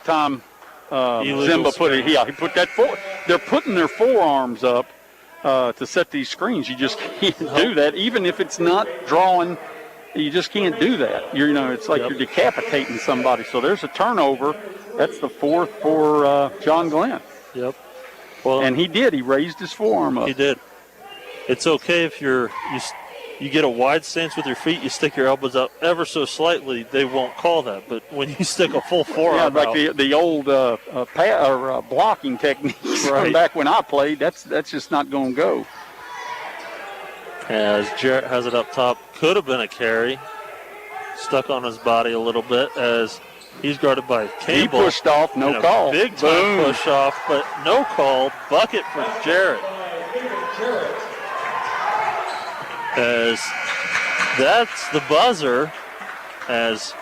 time Zimba put it. Yeah, he put that. They're putting their forearms up to set these screens. You just can't do that, even if it's not drawing. You just can't do that. It's like you're decapitating somebody. So there's a turnover. That's the fourth for John Glenn. Yep. Well, and he did. He raised his forearm up. He did. It's okay if you get a wide stance with your feet, you stick your elbows out ever so slightly, they won't call that. But when you stick a full forearm like out, the old blocking techniques from back when I played, that's just not going to go. As Jarrett has it up top, could have been a carry. Stuck on his body a little bit as He's guarded by Campbell. He pushed off, no call. Big time push off, but no call. Bucket for Jarrett. As that's the buzzer, as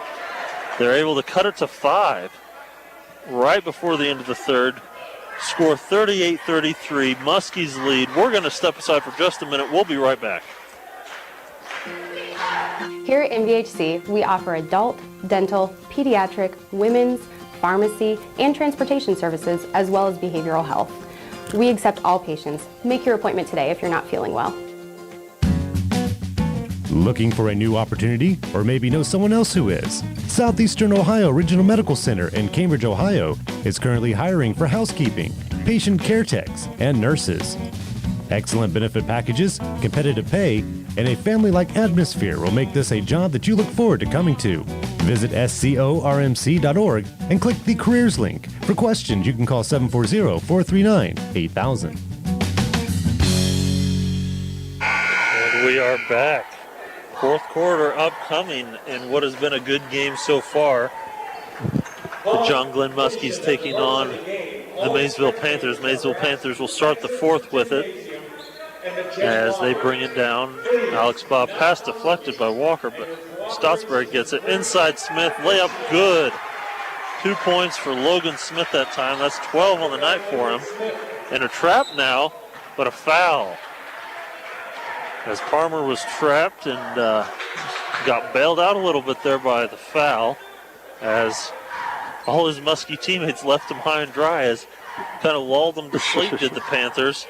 they're able to cut it to 5 right before the end of the third. Score 38-33, Muskies lead. We're going to step aside for just a minute. We'll be right back. Here at MVHC, we offer adult, dental, pediatric, women's, pharmacy, and transportation services, as well as behavioral health. We accept all patients. Make your appointment today if you're not feeling well. Looking for a new opportunity, or maybe know someone else who is? Southeastern Ohio Regional Medical Center in Cambridge, Ohio is currently hiring for housekeeping, patient care techs, and nurses. Excellent benefit packages, competitive pay, and a family-like atmosphere will make this a job that you look forward to coming to. Visit scormc.org and click the careers link. For questions, you can call 740-439-8000. And we are back. Fourth quarter upcoming in what has been a good game so far. The John Glenn Muskies taking on the Maysville Panthers. Maysville Panthers will start the fourth with it as they bring it down. Alex Bob pass deflected by Walker, but Stottsbury gets it. Inside Smith, layup good. 2 points for Logan Smith that time. That's 12 on the night for him. And a trap now, but a foul. As Palmer was trapped and got bailed out a little bit there by the foul, as all his Muskie teammates left him high and dry, as kind of lulled them to sleep, did the Panthers,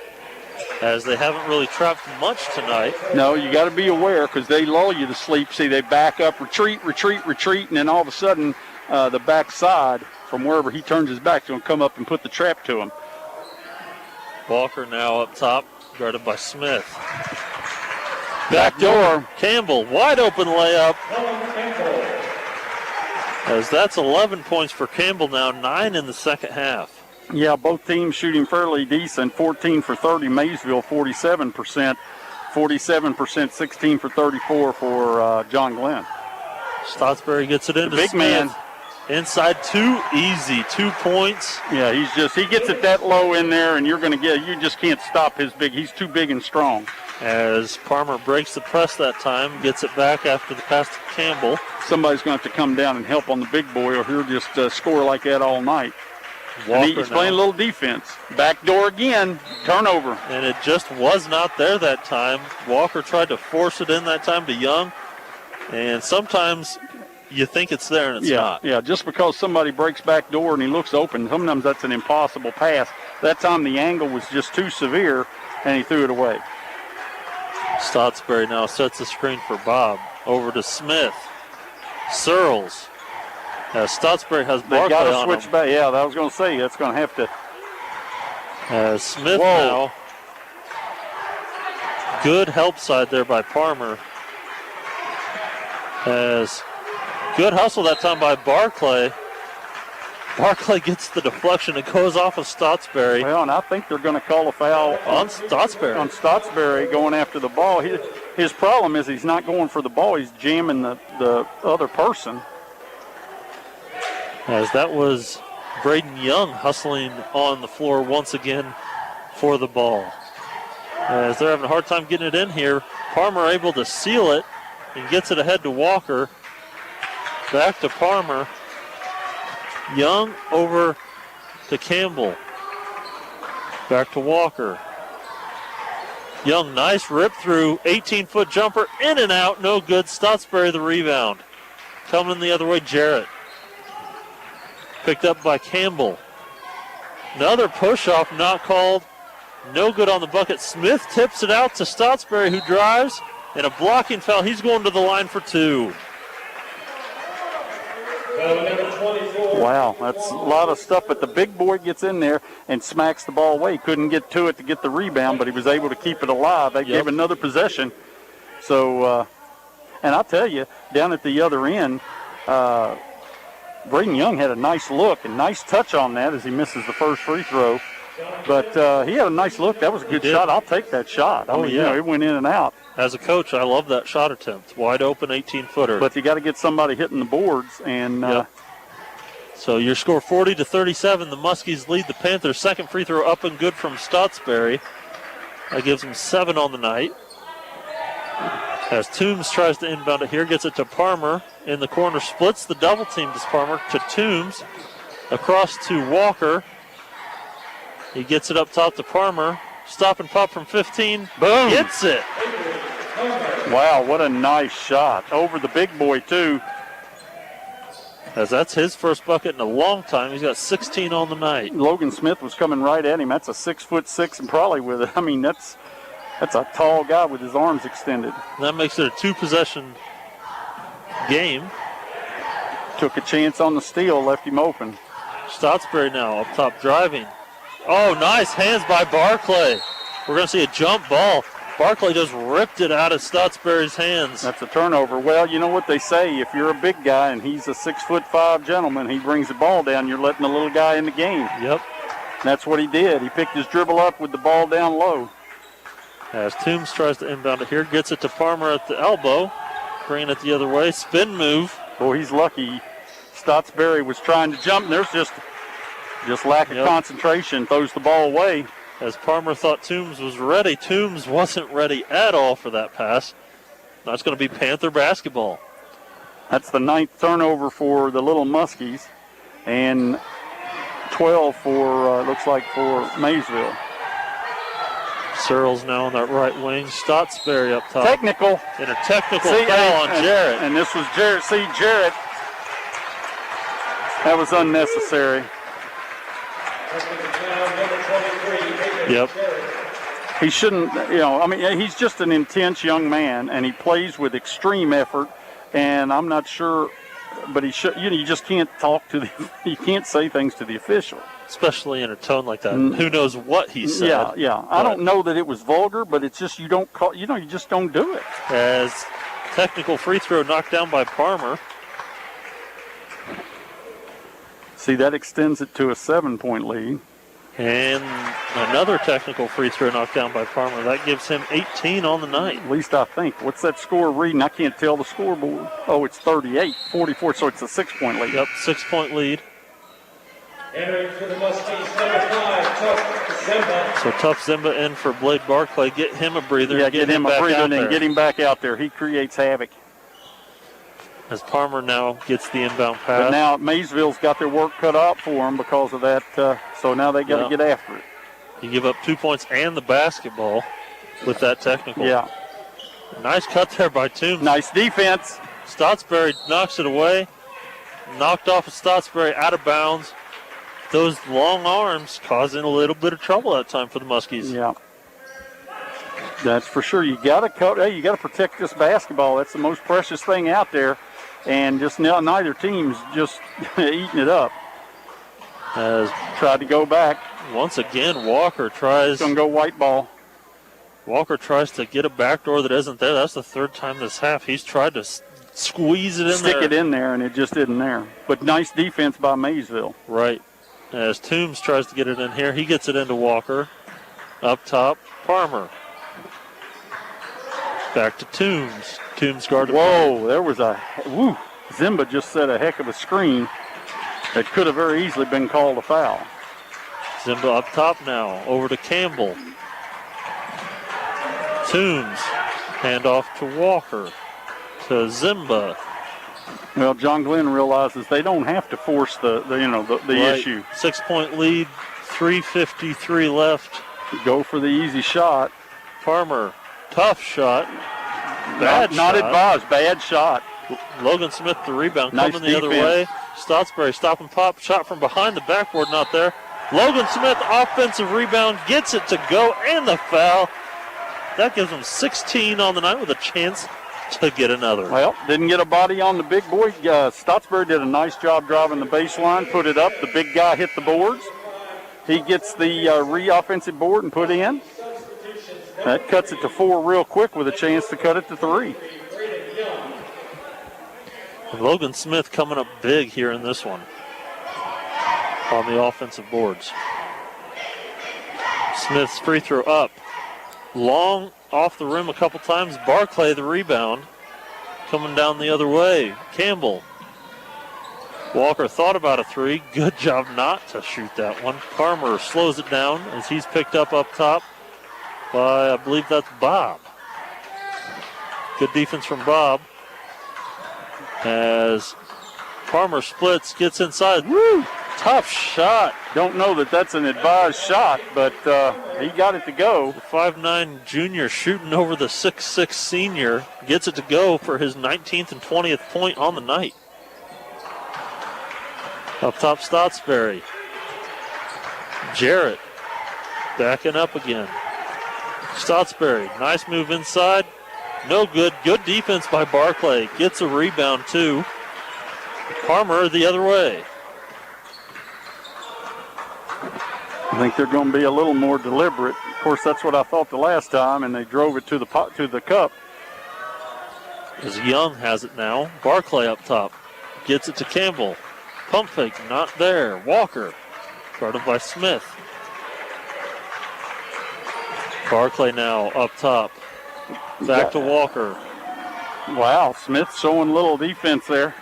as they haven't really trapped much tonight. No, you got to be aware because they lull you to sleep. See, they back up, retreat, and then all of a sudden the backside from wherever he turns his back is going to come up and put the trap to him. Walker now up top, guarded by Smith. Back door. Campbell, wide open layup. As that's 11 points for Campbell now, 9 in the second half. Yeah, both teams shooting fairly decent. 14 for 30, Maysville 47%. 47%, 16 for 34 for John Glenn. Stottsbury gets it into big Smith. Man. Inside too easy, 2 points. Yeah, he gets it that low in there, and you just can't stop he's too big and strong. As Palmer breaks the press that time, gets it back after the pass to Campbell. Somebody's going to have to come down and help on the big boy, or he'll just score like that all night. He's playing a little defense. Back door again, turnover. And it just was not there that time. Walker tried to force it in that time to Young, and sometimes you think it's there and it's not. Yeah, just because somebody breaks back door and he looks open, sometimes that's an impossible pass. That time the angle was just too severe, and he threw it away. Stottsbury now sets the screen for Bob. Over to Smith. Searles. Stottsbury has Barkley on him. They got to switch back. Yeah, I was going to say, that's going to have to. Smith now. Good help side there by Palmer. As good hustle that time by Barclay. Barclay gets the deflection. It goes off of Stottsbury. Well, and I think they're going to call a foul on Stottsbury. On Stottsbury going after the ball. His problem is he's not going for the ball. He's jamming the other person. As that was Braden Young hustling on the floor once again for the ball. As they're having a hard time getting it in here, Palmer able to seal it and gets it ahead to Walker. Back to Palmer. Young over to Campbell. Back to Walker. Young, nice rip through, 18-foot jumper, in and out, no good. Stottsbury the rebound. Coming the other way, Jarrett. Picked up by Campbell. Another push-off not called. No good on the bucket. Smith tips it out to Stottsbury, who drives, and a blocking foul. He's going to the line for 2. Wow, that's a lot of stuff, but the big boy gets in there and smacks the ball away. He couldn't get to it to get the rebound, but he was able to keep it alive. They gave another possession. So, and I'll tell you, down at the other end, Braden Young had a nice look and nice touch on that as he misses the first free throw. But he had a nice look. That was a good shot. I'll take that shot. I mean, it went in and out. As a coach, I love that shot attempt. Wide open 18-footer. But you got to get somebody hitting the boards, and So your score 40-37. The Muskies lead the Panthers. Second free throw up and good from Stottsbury. That gives them 7 on the night. As Toombs tries to inbound it here, gets it to Parmer in the corner, splits the double team to Parmer to Toombs, across to Walker. He gets it up top to Parmer. Stop and pop from 15. Boom. Gets it. Wow, what a nice shot. Over the big boy, too. As that's his first bucket in a long time. He's got 16 on the night. Logan Smith was coming right at him. That's a 6'6" and probably with it. I mean, that's a tall guy with his arms extended. That makes it a 2-possession game. Took a chance on the steal, left him open. Stottsbury now up top driving. Oh, nice hands by Barclay. We're going to see a jump ball. Barclay just ripped it out of Stottsbury's hands. That's a turnover. Well, you know what they say. If you're a big guy and he's a 6'5" gentleman, he brings the ball down, you're letting the little guy in the game. Yep. That's what he did. He picked his dribble up with the ball down low. As Toombs tries to inbound it here, gets it to Parmer at the elbow. Bringing it the other way. Spin move. Boy, he's lucky. Stottsbury was trying to jump, and there's just lack of concentration. Throws the ball away. As Parmer thought Toombs was ready, Toombs wasn't ready at all for that pass. That's going to be Panther basketball. That's the 9th turnover for the Little Muskies, and 12 for, looks like, for Maysville. Searles now on that right wing. Stottsbury up top. Technical. And a technical foul on Jarrett. And this was Jarrett. See, Jarrett. That was unnecessary. Yep. He shouldn't, I mean, he's just an intense young man, and he plays with extreme effort, and I'm not sure, but he should, you just can't you can't say things to the official. Especially in a tone like that. Who knows what he said. Yeah. I don't know that it was vulgar, but it's just you just don't do it. As technical free throw knocked down by Parmer. See, that extends it to a 7-point lead. And another technical free throw knocked down by Parmer. That gives him 18 on the night. At least I think. What's that score reading? I can't tell the scoreboard. Oh, it's 38-44, so it's a 6-point lead. Yep, 6-point lead. Entering for the Muskies, number 5, Tough Zimba. So Tough Zimba in for Blade Barclay. Get him a breather. Yeah, get him a breather and get him back out there. He creates havoc. As Parmer now gets the inbound pass. But now Maysville's got their work cut out for them because of that, so now they got to get after it. You give up 2 points and the basketball with that technical. Yeah. Nice cut there by Toombs. Nice defense. Stottsbury knocks it away. Knocked off of Stottsbury out of bounds. Those long arms causing a little bit of trouble that time for the Muskies. Yeah. That's for sure. You got to protect this basketball. That's the most precious thing out there. And just now, neither team's just eating it up. As tried to go back. Once again, Walker tries. Going to go white ball. Walker tries to get a backdoor that isn't there. That's the third time this half. He's tried to squeeze it in Stick it in there, and it just isn't there. But nice defense by Maysville. Right. As Toombs tries to get it in here, he gets it into Walker. Up top, Parmer. Back to Toombs. Toombs guarded. Whoa, there was Zimba just set a heck of a screen that could have very easily been called a foul. Zimba up top now. Over to Campbell. Toombs. Handoff to Walker. To Zimba. Well, John Glenn realizes they don't have to force the issue. 6-point lead. 3:53 left. Go for the easy shot. Parmer. Tough shot. Bad shot. Not advised. Bad shot. Logan Smith, the rebound, nice coming the other way. Stottsbury, stop and pop. Shot from behind the backboard, not there. Logan Smith, offensive rebound, gets it to go, and the foul. That gives him 16 on the night with a chance to get another. Well, didn't get a body on the big boy. Stottsbury did a nice job driving the baseline, put it up. The big guy hit the boards. He gets the offensive board and put in. That cuts it to 4 real quick with a chance to cut it to 3. And Logan Smith coming up big here in this one on the offensive boards. Smith's free throw up. Long off the rim a couple times. Barclay the rebound. Coming down the other way. Campbell. Walker thought about a three. Good job not to shoot that one. Parmer slows it down as he's picked up top by, I believe that's Bob. Good defense from Bob. As Parmer splits, gets inside. Woo! Tough shot. Don't know that that's an advised shot, but he got it to go. The 5'9" junior shooting over the 6'6" senior. Gets it to go for his 19th and 20th point on the night. Up top, Stottsbury. Jarrett backing up again. Stottsbury, nice move inside. No good. Good defense by Barclay. Gets a rebound, too. Parmer the other way. I think they're going to be a little more deliberate. Of course, that's what I thought the last time, and they drove it to the cup. As Young has it now. Barclay up top. Gets it to Campbell. Pump fake, not there. Walker, guarded by Smith. Barclay now up top. Back to Walker. Wow, Smith showing a little defense there.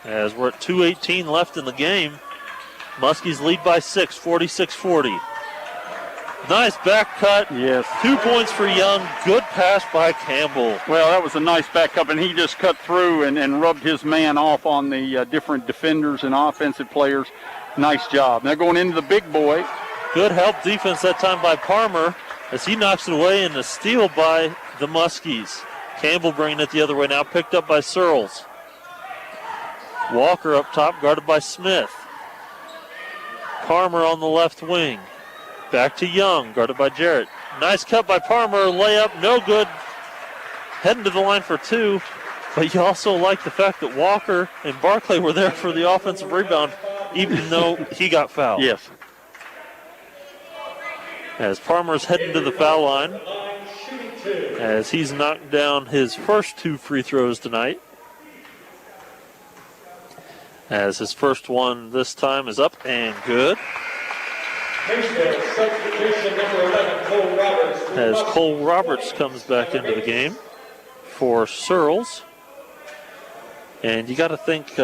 As we're at 2:18 left in the game. Muskies lead by 6, 46-40. Nice back cut. Yes. 2 points for Young. Good pass by Campbell. Well, that was a nice back up, and he just cut through and rubbed his man off on the different defenders and offensive players. Nice job. Now going into the big boy. Good help defense that time by Parmer as he knocks it away, and a steal by the Muskies. Campbell bringing it the other way now, picked up by Searles. Walker up top, guarded by Smith. Parmer on the left wing. Back to Young, guarded by Jarrett. Nice cut by Parmer, layup, no good. Heading to the line for two, but you also like the fact that Walker and Barclay were there for the offensive rebound, even though he got fouled. Yes. As Parmer's heading to the foul line, as he's knocked down his first 2 free throws tonight. As his first one this time is up and good. Maysville, substitution number 11, Cole Roberts. As Cole Roberts comes back into the game for Searles. And you got to think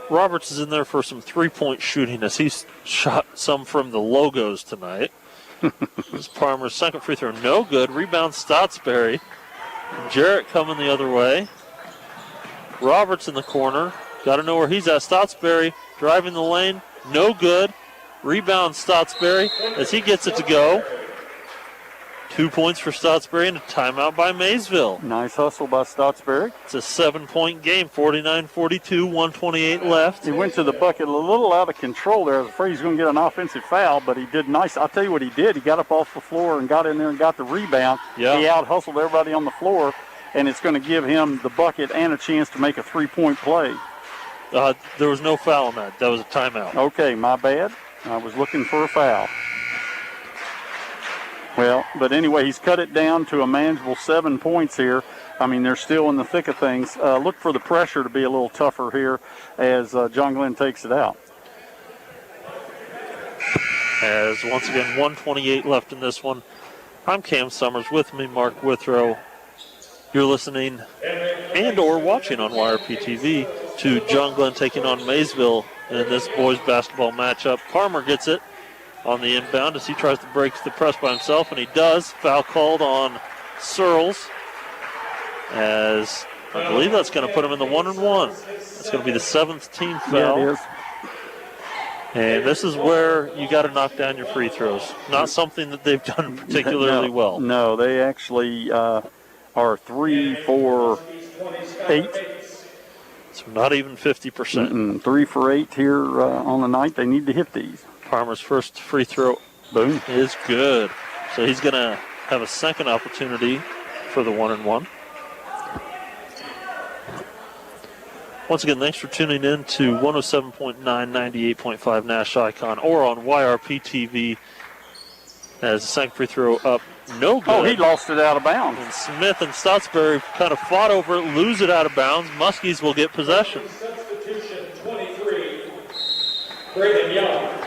Roberts is in there for some three-point shooting as he's shot some from the logos tonight. This Parmer's second free throw, no good. Rebound Stottsbury. Jarrett coming the other way. Roberts in the corner. Got to know where he's at. Stottsbury driving the lane, no good. Rebound Stottsbury as he gets it to go. 2 points for Stottsbury and a timeout by Maysville. Nice hustle by Stottsbury. It's a 7-point game, 49-42, 128 left. He went to the bucket a little out of control there. I was afraid he was going to get an offensive foul, but he did nice. I'll tell you what he did. He got up off the floor and got in there and got the rebound. Yeah. He out-hustled everybody on the floor, and it's going to give him the bucket and a chance to make a three-point play. There was no foul on that. That was a timeout. Okay, my bad. I was looking for a foul. Well, but anyway, he's cut it down to a manageable 7 points here. I mean, they're still in the thick of things. Look for the pressure to be a little tougher here as John Glenn takes it out. As once again, 128 left in this one. I'm Cam Summers. With me, Mark Withrow. You're listening and or watching on YRP TV to John Glenn taking on Maysville in this boys basketball matchup. Parmer gets it on the inbound as he tries to break the press by himself, and he does. Foul called on Searles, as I believe that's going to put him in the 1-and-1. That's going to be the 7th team foul. Yeah, it is. And this is where you got to knock down your free throws. Not something that they've done particularly well. No, they actually are 3 for 8. So not even 50%. 3 for 8 here on the night. They need to hit these. Parmer's first free throw Boom. is good. So he's going to have a second opportunity for the 1-and-1. Once again, thanks for tuning in to 107.9, 98.5 Nash Icon or on YRP TV. As the second free throw up, no good. Oh, he lost it out of bounds. And Smith and Stottsbury kind of fought over it, lose it out of bounds. Muskies will get possession. Substitution 23, Braden Young.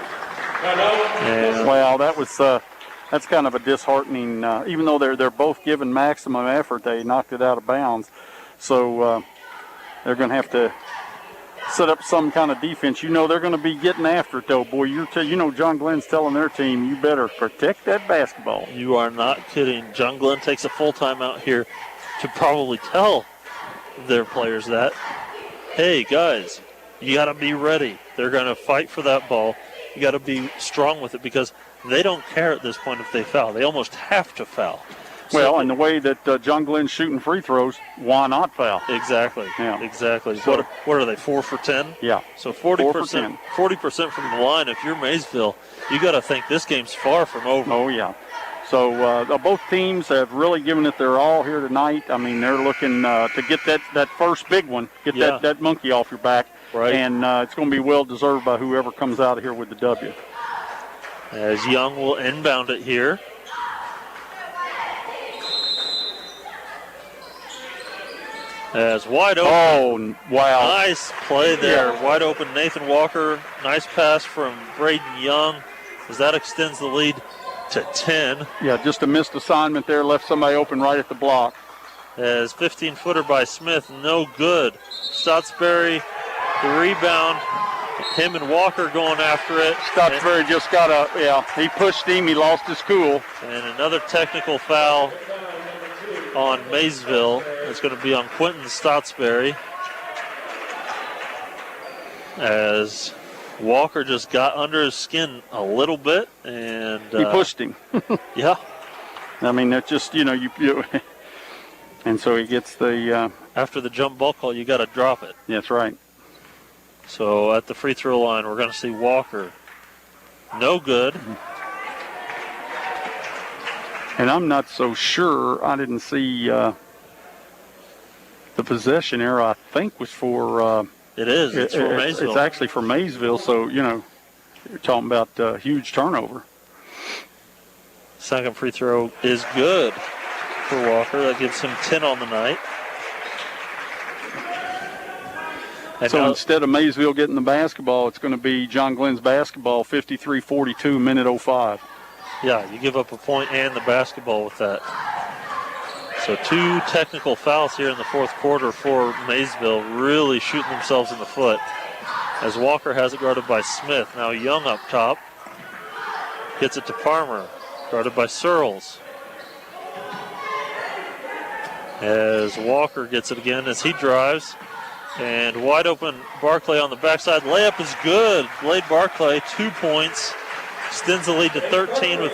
And well, that was that's kind of a disheartening. Even though they're both giving maximum effort, they knocked it out of bounds. So they're going to have to set up some kind of defense. You know they're going to be getting after it, though. Boy, you know John Glenn's telling their team, you better protect that basketball. You are not kidding. John Glenn takes a full timeout here to probably tell their players that, hey, guys, you got to be ready. They're going to fight for that ball. You got to be strong with it because they don't care at this point if they foul. They almost have to foul. Well, and the way that John Glenn's shooting free throws, why not foul? Exactly. Yeah. Exactly. So, what are they, 4 for 10? Yeah. So 40%, 40% from the line. If you're Maysville, you got to think this game's far from over. Oh, yeah. So both teams have really given it their all here tonight. I mean, they're looking to get that first big one, get that monkey off your back. Right. And it's going to be well-deserved by whoever comes out of here with the W. As Young will inbound it here. As wide open. Oh, wow. Nice play there. Yeah. Wide open Nathan Walker. Nice pass from Braden Young as that extends the lead to 10. Yeah, just a missed assignment there. Left somebody open right at the block. As 15-footer by Smith, no good. Stotsbury, the rebound. Him and Walker going after it. Stotsbury just got he pushed him. He lost his cool. And another technical foul on Maysville. It's going to be on Quentin Stotsbury. As Walker just got under his skin a little bit. And he pushed him. Yeah. I mean, that's just, you and so he gets the... after the jump ball call, you got to drop it. That's right. So at the free throw line, we're going to see Walker. No good. And I'm not so sure. I didn't see the possession error, I think, was for... it is. It's for Maysville. It's actually for Maysville, so, you're talking about huge turnover. Second free throw is good for Walker. That gives him 10 on the night. And so instead of Maysville getting the basketball, it's going to be John Glenn's basketball, 53-42, minute 05. Yeah, you give up a point and the basketball with that. So 2 technical fouls here in the fourth quarter for Maysville, really shooting themselves in the foot. As Walker has it guarded by Smith. Now Young up top. Gets it to Farmer, guarded by Searles. As Walker gets it again as he drives. And wide open Barclay on the backside. Layup is good. Blade Barclay, 2 points. Extends the lead to 13 with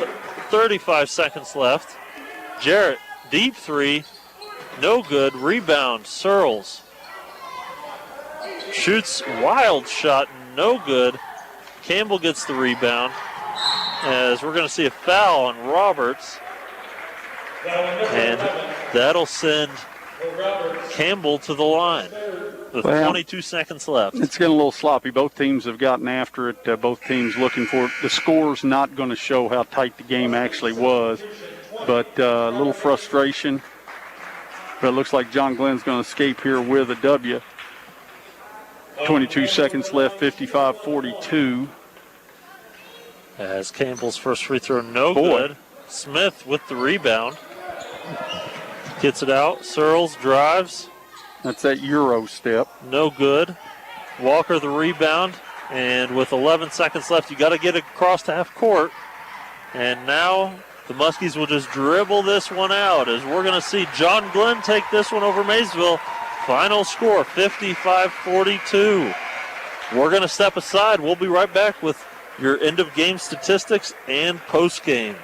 35 seconds left. Jarrett, deep three. No good. Rebound, Searles. Shoots wild shot, no good. Campbell gets the rebound. As we're going to see a foul on Roberts. And that'll send Campbell to the line with 22 seconds left. It's getting a little sloppy. Both teams have gotten after it. Both teams looking for it. The score's not going to show how tight the game actually was, but a little frustration. But it looks like John Glenn's going to escape here with a W. 22 seconds left, 55-42. As Campbell's first free throw, no good. Smith with the rebound. Gets it out. Searles drives. That's that Euro step. No good. Walker the rebound. And with 11 seconds left, you got to get across to half court. And now the Muskies will just dribble this one out as we're going to see John Glenn take this one over Maysville. Final score, 55-42. We're going to step aside. We'll be right back with your end-of-game statistics and post-game.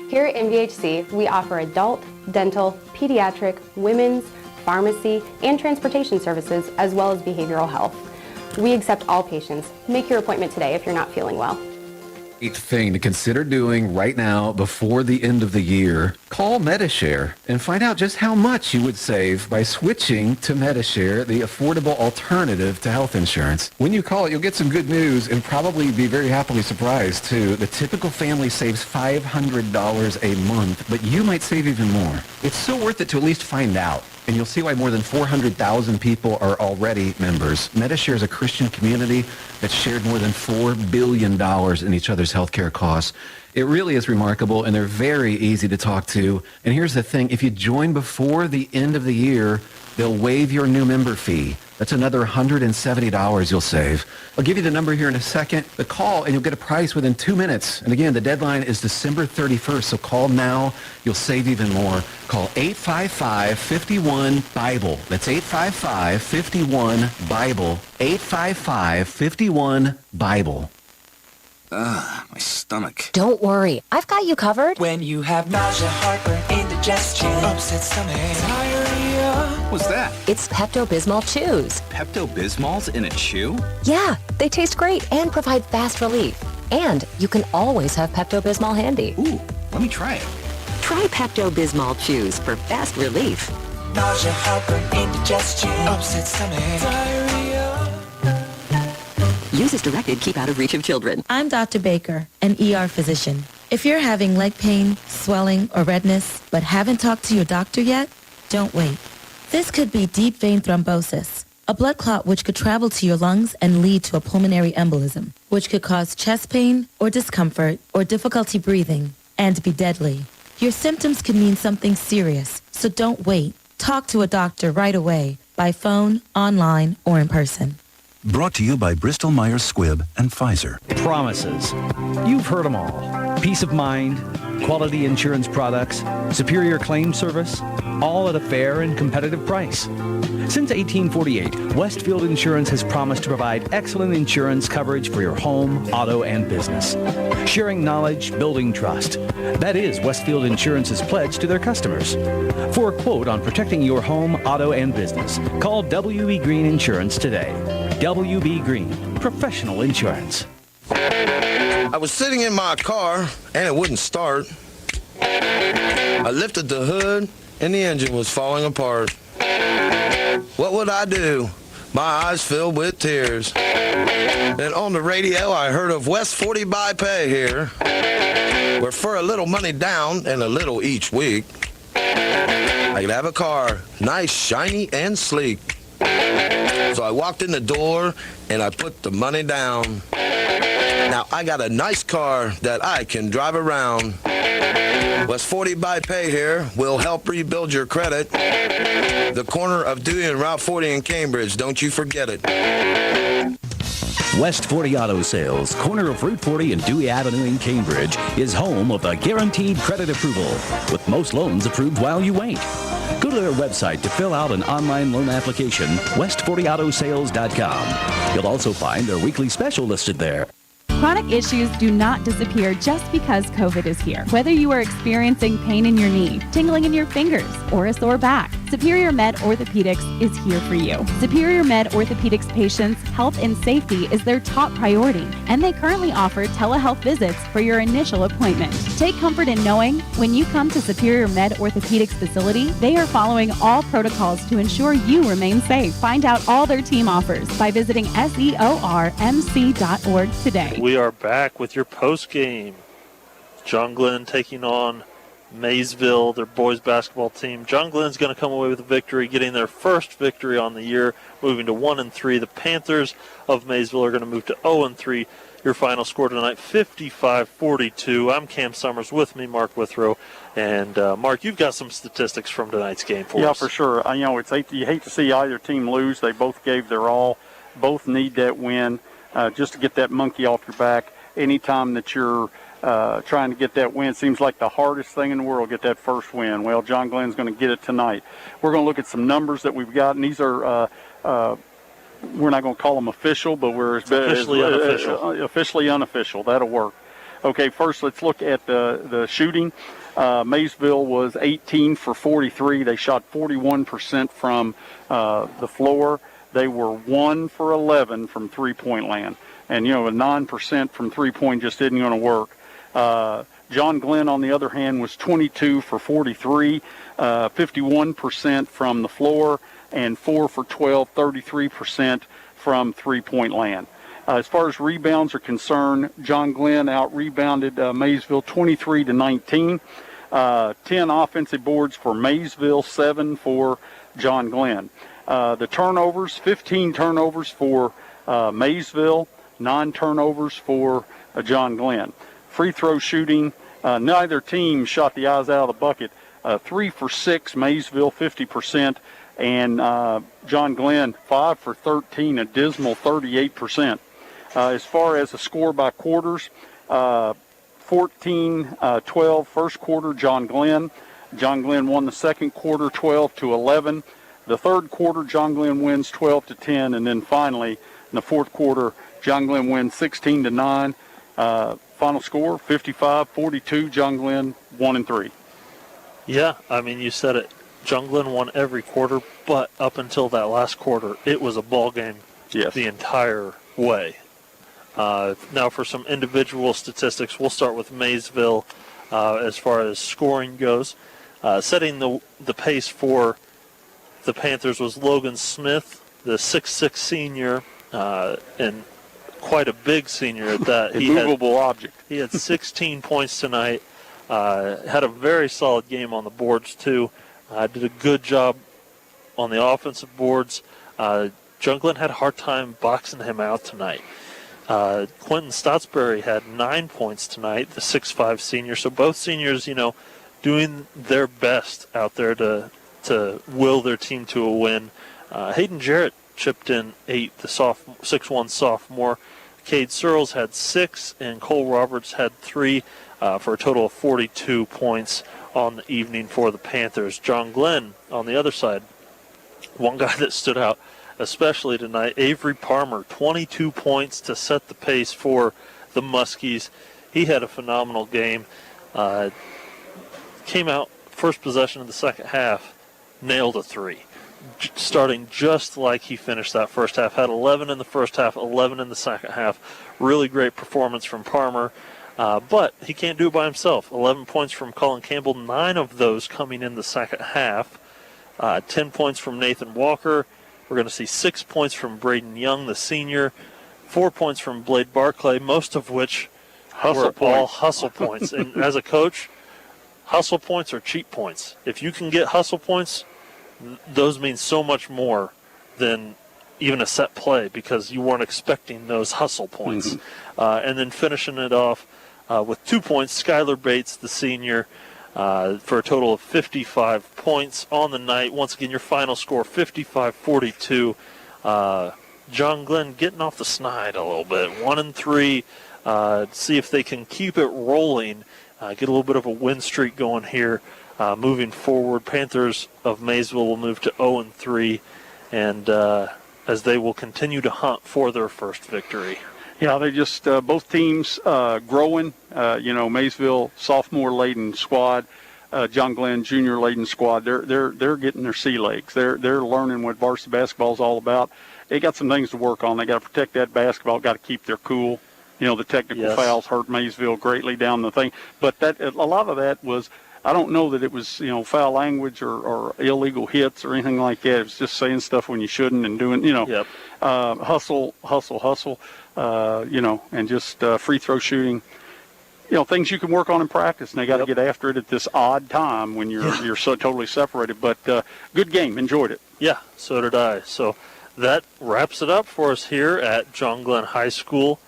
Here at MVHC, we offer adult, dental, pediatric, women's, pharmacy, and transportation services, as well as behavioral health. We accept all patients. Make your appointment today if you're not feeling well. Great thing to consider doing right now before the end of the year. Call Medishare and find out just how much you would save by switching to Medishare, the affordable alternative to health insurance. When you call it, you'll get some good news and probably be very happily surprised too. The typical family saves $500 a month, but you might save even more. It's so worth it to at least find out. And you'll see why more than 400,000 people are already members. Medishare is a Christian community that's shared more than $4 billion in each other's healthcare costs. It really is remarkable, and they're very easy to talk to. And here's the thing, if you join before the end of the year, they'll waive your new member fee. That's another $170 you'll save. I'll give you the number here in a second. The call, and you'll get a price within 2 minutes. And again, the deadline is December 31st, so call now. You'll save even more. Call 855-51-BIBLE. That's 855-51-BIBLE. 855-51-BIBLE. My stomach. Don't worry, I've got you covered. When you have nausea, heartburn, indigestion, upset stomach, diarrhea. What's that? It's Pepto-Bismol Chews. Pepto-Bismol's in a chew? Yeah, they taste great and provide fast relief. And you can always have Pepto-Bismol handy. Ooh, let me try it. Try Pepto-Bismol Chews for fast relief. Nausea, heartburn, indigestion, upset stomach, diarrhea. Use as directed. Keep out of reach of children. I'm Dr. Baker, an ER physician. If you're having leg pain, swelling, or redness, but haven't talked to your doctor yet, don't wait. This could be deep vein thrombosis, a blood clot which could travel to your lungs and lead to a pulmonary embolism, which could cause chest pain or discomfort or difficulty breathing and be deadly. Your symptoms could mean something serious, so don't wait. Talk to a doctor right away, by phone, online, or in person. Brought to you by Bristol Myers Squibb and Pfizer. Promises. You've heard them all. Peace of mind, quality insurance products, superior claim service, all at a fair and competitive price. Since 1848, Westfield Insurance has promised to provide excellent insurance coverage for your home, auto, and business. Sharing knowledge, building trust. That is Westfield Insurance's pledge to their customers. For a quote on protecting your home, auto, and business, call W.B. Green Insurance today. W.B. Green, professional insurance. I was sitting in my car, and it wouldn't start. I lifted the hood, and the engine was falling apart. What would I do? My eyes filled with tears. Then on the radio, I heard of West 40 by Pay here, where for a little money down and a little each week, I could have a car, nice, shiny, and sleek. So I walked in the door, and I put the money down. Now I got a nice car that I can drive around. West 40 by Pay here will help rebuild your credit. The corner of Dewey and Route 40 in Cambridge, don't you forget it. West 40 Auto Sales, corner of Route 40 and Dewey Avenue in Cambridge, is home of the guaranteed credit approval, with most loans approved while you wait. Go to their website to fill out an online loan application, west40autosales.com. You'll also find their weekly special listed there. Chronic issues do not disappear just because COVID is here. Whether you are experiencing pain in your knee, tingling in your fingers, or a sore back, Superior Med Orthopedics is here for you. Superior Med Orthopedics patients' health and safety is their top priority, and they currently offer telehealth visits for your initial appointment. Take comfort in knowing when you come to Superior Med Orthopedics facility, they are following all protocols to ensure you remain safe. Find out all their team offers by visiting seormc.org today. We are back with your post game. John Glenn taking on Maysville, their boys basketball team. John Glenn's going to come away with a victory, getting their first victory on the year, moving to 1-3. The Panthers of Maysville are going to move to 0-3. Your final score tonight, 55-42. I'm Cam Summers. With me, Mark Withrow. And, Mark, you've got some statistics from tonight's game for us. Yeah, for sure. You hate to see either team lose. They both gave their all. Both need that win. Just to get that monkey off your back. Anytime that you're trying to get that win, seems like the hardest thing in the world, get that first win. Well, John Glenn's going to get it tonight. We're going to look at some numbers that we've got, and these are, we're not going to call them official, but we're officially unofficial. Officially unofficial. That'll work. Okay, first let's look at the shooting. Maysville was 18 for 43. They shot 41% from the floor. They were 1 for 11 from three-point land. And, a 9% from three-point just isn't going to work. John Glenn, on the other hand, was 22 for 43, 51% from the floor, and 4 for 12, 33% from three-point land. As far as rebounds are concerned, John Glenn out-rebounded Maysville 23-19. 10 offensive boards for Maysville, 7 for John Glenn. The turnovers, 15 turnovers for Maysville, 9 turnovers for John Glenn. Free throw shooting, neither team shot the eyes out of the bucket. 3 for 6, Maysville, 50%. And John Glenn, 5 for 13, a dismal 38%. As far as the score by quarters, 14-12 first quarter, John Glenn. John Glenn won the second quarter 12-11. The third quarter, John Glenn wins 12-10. And then finally, in the fourth quarter, John Glenn wins 16-9. Final score, 55-42, John Glenn 1-3. Yeah, I mean, you said it. John Glenn won every quarter, but up until that last quarter, it was a ball game the entire way. Now for some individual statistics, we'll start with Maysville as far as scoring goes. Setting the pace for the Panthers was Logan Smith, the 6'6 senior, and quite a big senior at that. Immovable object. He had 16 points tonight. Had a very solid game on the boards, too. Did a good job on the offensive boards. John Glenn had a hard time boxing him out tonight. Quentin Stottsbury had 9 points tonight, the 6'5 senior. So both seniors, doing their best out there to will their team to a win. Hayden Jarrett chipped in 8, the 6'1 sophomore. Cade Searles had 6, and Cole Roberts had 3 for a total of 42 points on the evening for the Panthers. John Glenn, on the other side, one guy that stood out especially tonight, Avery Palmer, 22 points to set the pace for the Muskies. He had a phenomenal game. Came out first possession of the second half, nailed a 3. Starting just like he finished that first half. Had 11 in the first half, 11 in the second half. Really great performance from Palmer. But he can't do it by himself. 11 points from Colin Campbell, 9 of those coming in the second half. 10 points from Nathan Walker. We're going to see 6 points from Braden Young, the senior. 4 points from Blade Barclay, most of which were all hustle points. And as a coach, hustle points are cheap points. If you can get hustle points, those mean so much more than even a set play because you weren't expecting those hustle points. And then finishing it off with 2 points, Skylar Bates, the senior, for a total of 55 points on the night. Once again, your final score, 55-42. John Glenn getting off the snide a little bit, 1-3. See if they can keep it rolling, get a little bit of a win streak going here. Moving forward, Panthers of Maysville will move to 0-3, and as they will continue to hunt for their first victory. Yeah, they just both teams growing. Maysville sophomore-laden squad, John Glenn junior-laden squad. They're getting their sea legs. They're learning what varsity basketball is all about. They got some things to work on. They got to protect that basketball. Got to keep their cool. The technical fouls hurt Maysville greatly down the thing. But a lot of that was, I don't know that it was, foul language or illegal hits or anything like that. It was just saying stuff when you shouldn't and doing, hustle, and just free throw shooting. Things you can work on in practice, and they got to get after it at this odd time when you're so totally separated. But good game. Enjoyed it. Yeah, so did I. So that wraps it up for us here at John Glenn High School.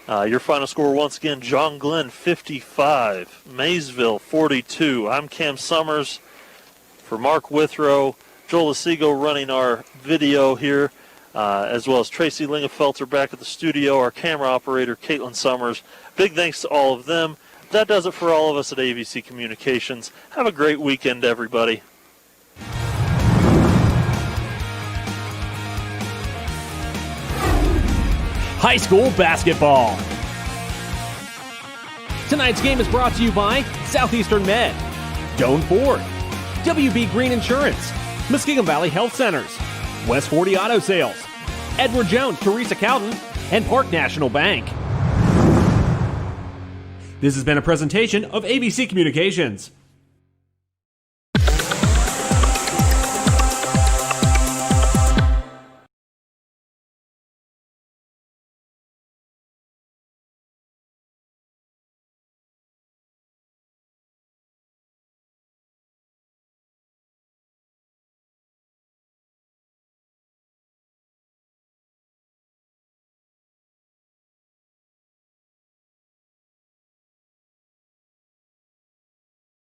Your final score, once again, John Glenn 55, Maysville 42. I'm Cam Summers for Mark Withrow, Joel Asigo running our video here, as well as Tracy Lingefelter back at the studio, our camera operator, Caitlin Summers. Big thanks to all of them. That does it for all of us at AVC Communications. Have a great weekend, everybody. High school basketball. Tonight's game is brought to you by Southeastern Med, Doan Ford, WB Green Insurance, Muskingum Valley Health Centers, West 40 Auto Sales, Edward Jones, Teresa Cowden, and Park National Bank. This has been a presentation of ABC Communications.